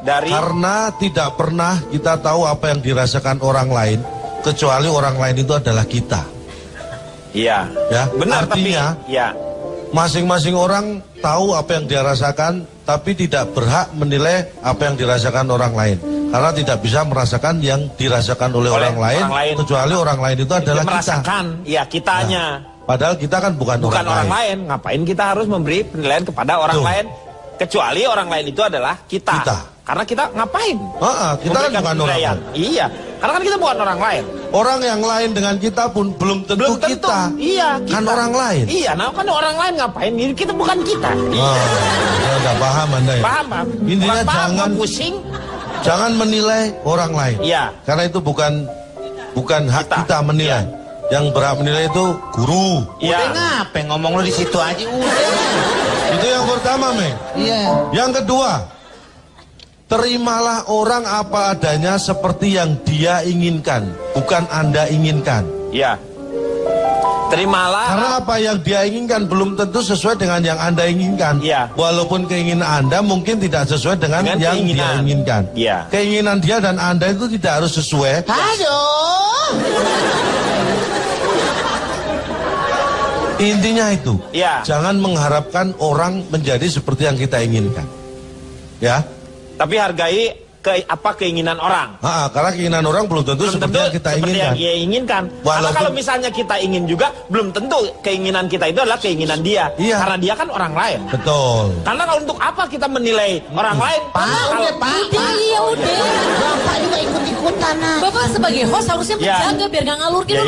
Speaker 4: Karena tidak pernah kita tahu apa yang dirasakan orang lain, kecuali orang lain itu adalah kita.
Speaker 1: Iya.
Speaker 4: Ya,
Speaker 1: Benar,
Speaker 4: artinya
Speaker 1: tapi ya.
Speaker 4: masing-masing orang tahu apa yang dia rasakan, tapi tidak berhak menilai apa yang dirasakan orang lain. Karena tidak bisa merasakan yang dirasakan oleh orang lain, kecuali orang lain itu adalah kita.
Speaker 1: Merasakan, ya kitanya.
Speaker 4: Padahal kita kan bukan
Speaker 1: orang lain. Ngapain kita harus memberi penilaian kepada orang lain? Kecuali orang lain itu adalah kita. Karena kita ngapain?
Speaker 4: Kita kan bukan orang lain.
Speaker 1: Iya, karena kan kita bukan orang lain.
Speaker 4: Orang yang lain dengan kita pun belum tentu kita.
Speaker 1: Iya,
Speaker 4: Kan orang lain.
Speaker 1: Iya, nah kan orang lain ngapain? Kita bukan kita.
Speaker 4: Saya nggak paham Anda ya.
Speaker 1: Paham.
Speaker 4: Intinya
Speaker 1: Orang paham,
Speaker 4: jangan
Speaker 1: pusing.
Speaker 4: Jangan menilai orang lain.
Speaker 1: Iya.
Speaker 4: Karena itu bukan hak kita menilai. Yang berhak menilai itu guru.
Speaker 5: Udah ngapain ngomong lu di situ aja udah.
Speaker 4: Itu yang pertama, Meng.
Speaker 5: Iya.
Speaker 4: Yang kedua, terimalah orang apa adanya seperti yang dia inginkan, bukan Anda inginkan.
Speaker 1: Iya. Terimalah.
Speaker 4: Karena apa yang dia inginkan belum tentu sesuai dengan yang Anda inginkan.
Speaker 1: Iya.
Speaker 4: Walaupun keinginan Anda mungkin tidak sesuai dengan yang dia inginkan.
Speaker 1: Iya.
Speaker 4: Keinginan dia dan Anda itu tidak harus sesuai.
Speaker 5: Aduh.
Speaker 4: Intinya itu.
Speaker 1: Iya.
Speaker 4: Jangan mengharapkan orang menjadi seperti yang kita inginkan. Ya.
Speaker 1: Tapi hargai keinginan orang.
Speaker 4: Karena keinginan orang belum tentu seperti yang kita
Speaker 1: seperti
Speaker 4: inginkan.
Speaker 1: yang dia inginkan. Karena kalau misalnya kita ingin juga, belum tentu keinginan kita itu adalah keinginan dia.
Speaker 4: Iya.
Speaker 1: Karena dia kan orang lain.
Speaker 4: Betul.
Speaker 1: Karena kalau untuk apa kita menilai orang lain?
Speaker 6: Iya udah.
Speaker 10: Bapak juga ikut-ikutan.
Speaker 6: Bapak sebagai host harusnya menjaga biar gak ngalur gitu.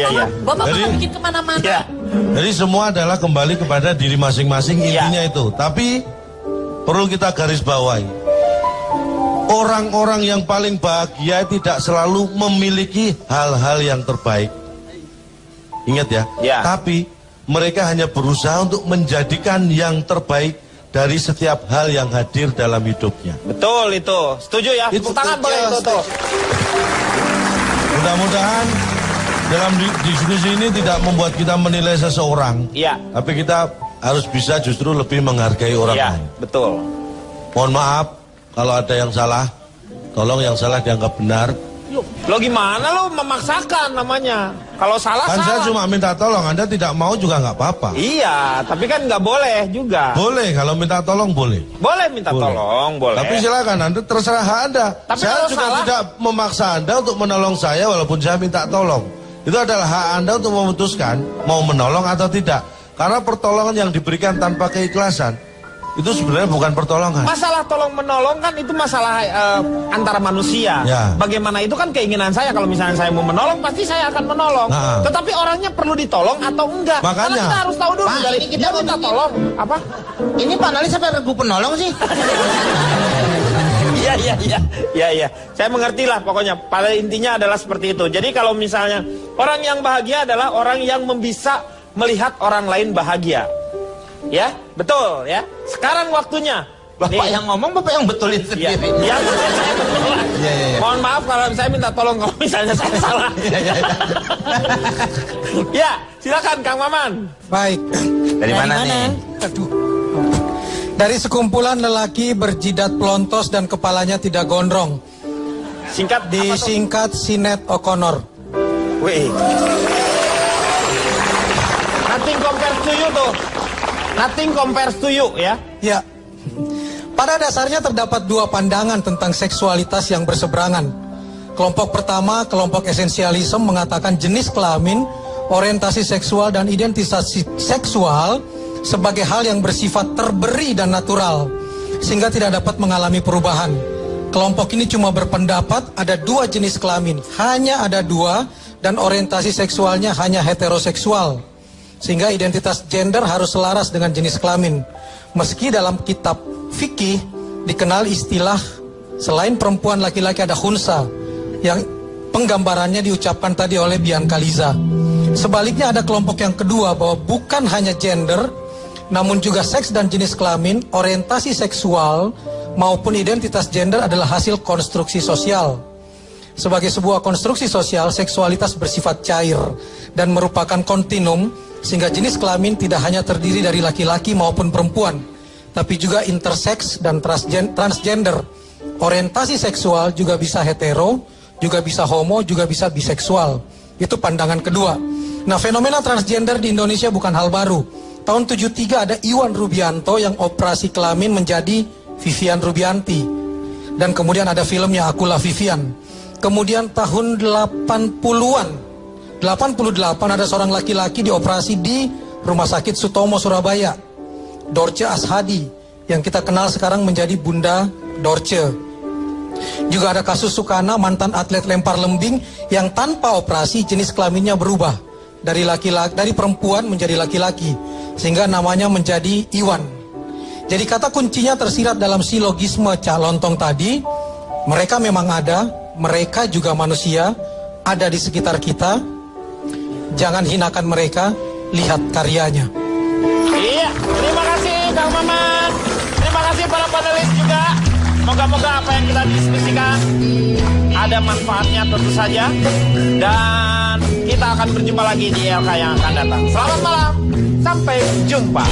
Speaker 6: Bapak malah bikin kemana-mana.
Speaker 4: Jadi semua adalah kembali kepada diri masing-masing, intinya itu. Tapi perlu kita garis bawahi. Orang-orang yang paling bahagia tidak selalu memiliki hal-hal yang terbaik. Ingat ya. Tapi mereka hanya berusaha untuk menjadikan yang terbaik dari setiap hal yang hadir dalam hidupnya.
Speaker 1: Betul itu. Setuju ya? Tepuk tangan boleh itu tuh.
Speaker 4: Mudah-mudahan dalam diskusi ini tidak membuat kita menilai seseorang.
Speaker 1: Iya.
Speaker 4: Tapi kita harus bisa justru lebih menghargai orang lain.
Speaker 1: Betul.
Speaker 4: Mohon maaf kalau ada yang salah. Tolong yang salah dianggap benar.
Speaker 1: Lo gimana lo memaksakan namanya? Kalau salah
Speaker 4: Kan
Speaker 1: salah.
Speaker 4: saya cuma minta tolong, Anda tidak mau juga nggak apa-apa.
Speaker 1: Iya, tapi kan nggak boleh juga.
Speaker 4: Boleh, kalau minta tolong boleh.
Speaker 1: Boleh minta tolong, boleh.
Speaker 4: Tapi silakan, Anda terserah hak Anda.
Speaker 1: Tapi
Speaker 4: Saya
Speaker 1: kalau
Speaker 4: juga
Speaker 1: salah-
Speaker 4: tidak memaksa Anda untuk menolong saya walaupun saya minta tolong. Itu adalah hak Anda untuk memutuskan mau menolong atau tidak. Karena pertolongan yang diberikan tanpa keikhlasan itu sebenarnya bukan pertolongan.
Speaker 1: Masalah tolong menolong kan itu masalah antara manusia.
Speaker 4: Ya.
Speaker 1: Bagaimana itu kan keinginan saya. Kalau misalnya saya mau menolong, pasti saya akan menolong.
Speaker 4: Nah.
Speaker 1: Tetapi orangnya perlu ditolong atau enggak?
Speaker 4: Makanya.
Speaker 1: Karena kita harus tahu dulu
Speaker 5: Pak,
Speaker 1: dari
Speaker 5: ini kita
Speaker 1: dia minta
Speaker 5: ngomongin-
Speaker 1: tolong. Apa?
Speaker 5: Ini Pak Nali sampai regu penolong sih.
Speaker 1: Iya. Saya mengerti lah pokoknya. Pada intinya adalah seperti itu. Jadi kalau misalnya orang yang bahagia adalah orang yang bisa melihat orang lain bahagia. Ya, betul ya. Sekarang waktunya.
Speaker 5: Bapak yang ngomong, Bapak yang betulin sendiri.
Speaker 1: Ya, saya betul. Mohon maaf kalau saya minta tolong kalau misalnya saya salah. Ya, silakan Kang Maman.
Speaker 12: Baik.
Speaker 5: Dari mana nih?
Speaker 12: Aduh. Dari sekumpulan lelaki berjidat pelontos dan kepalanya tidak gondrong.
Speaker 1: Singkat
Speaker 12: disingkat Sinet O'Connor.
Speaker 1: Wih. Nothing compares to you tuh. Nothing compares to you ya.
Speaker 12: Ya. Pada dasarnya terdapat dua pandangan tentang seksualitas yang berseberangan. Kelompok pertama, kelompok esensialisme mengatakan jenis kelamin, orientasi seksual dan identitas seksual sebagai hal yang bersifat terberi dan natural, sehingga tidak dapat mengalami perubahan. Kelompok ini cuma berpendapat ada dua jenis kelamin, hanya ada dua, dan orientasi seksualnya hanya heteroseksual, sehingga identitas gender harus selaras dengan jenis kelamin. Meski dalam kitab fikih dikenal istilah selain perempuan laki-laki ada khunsa, yang penggambarannya diucapkan tadi oleh Bianca Liza. Sebaliknya ada kelompok yang kedua bahwa bukan hanya gender, namun juga seks dan jenis kelamin, orientasi seksual maupun identitas gender adalah hasil konstruksi sosial. Sebagai sebuah konstruksi sosial, seksualitas bersifat cair dan merupakan kontinum, sehingga jenis kelamin tidak hanya terdiri dari laki-laki maupun perempuan, tapi juga intersex dan transgender. Orientasi seksual juga bisa hetero, juga bisa homo, juga bisa biseksual. Itu pandangan kedua. Nah, fenomena transgender di Indonesia bukan hal baru. Tahun 73 ada Iwan Rubianto yang operasi kelamin menjadi Vivian Rubianti. Dan kemudian ada filmnya Akulah Vivian. Kemudian tahun 80-an, 88 ada seorang laki-laki dioperasi di Rumah Sakit Sutomo Surabaya, Dorce Ashadi, yang kita kenal sekarang menjadi Bunda Dorce. Juga ada kasus Sukana, mantan atlet lempar lembing, yang tanpa operasi jenis kelaminnya berubah dari perempuan menjadi laki-laki, sehingga namanya menjadi Iwan. Jadi kata kuncinya tersirat dalam silogisme Cak Lontong tadi. Mereka memang ada, mereka juga manusia, ada di sekitar kita. Jangan hinakan mereka, lihat karyanya.
Speaker 1: Iya, terima kasih Kang Maman. Terima kasih para panelis juga. Moga-moga apa yang kita diskusikan ada manfaatnya tentu saja. Dan kita akan berjumpa lagi di ILK yang akan datang. Selamat malam, sampai jumpa.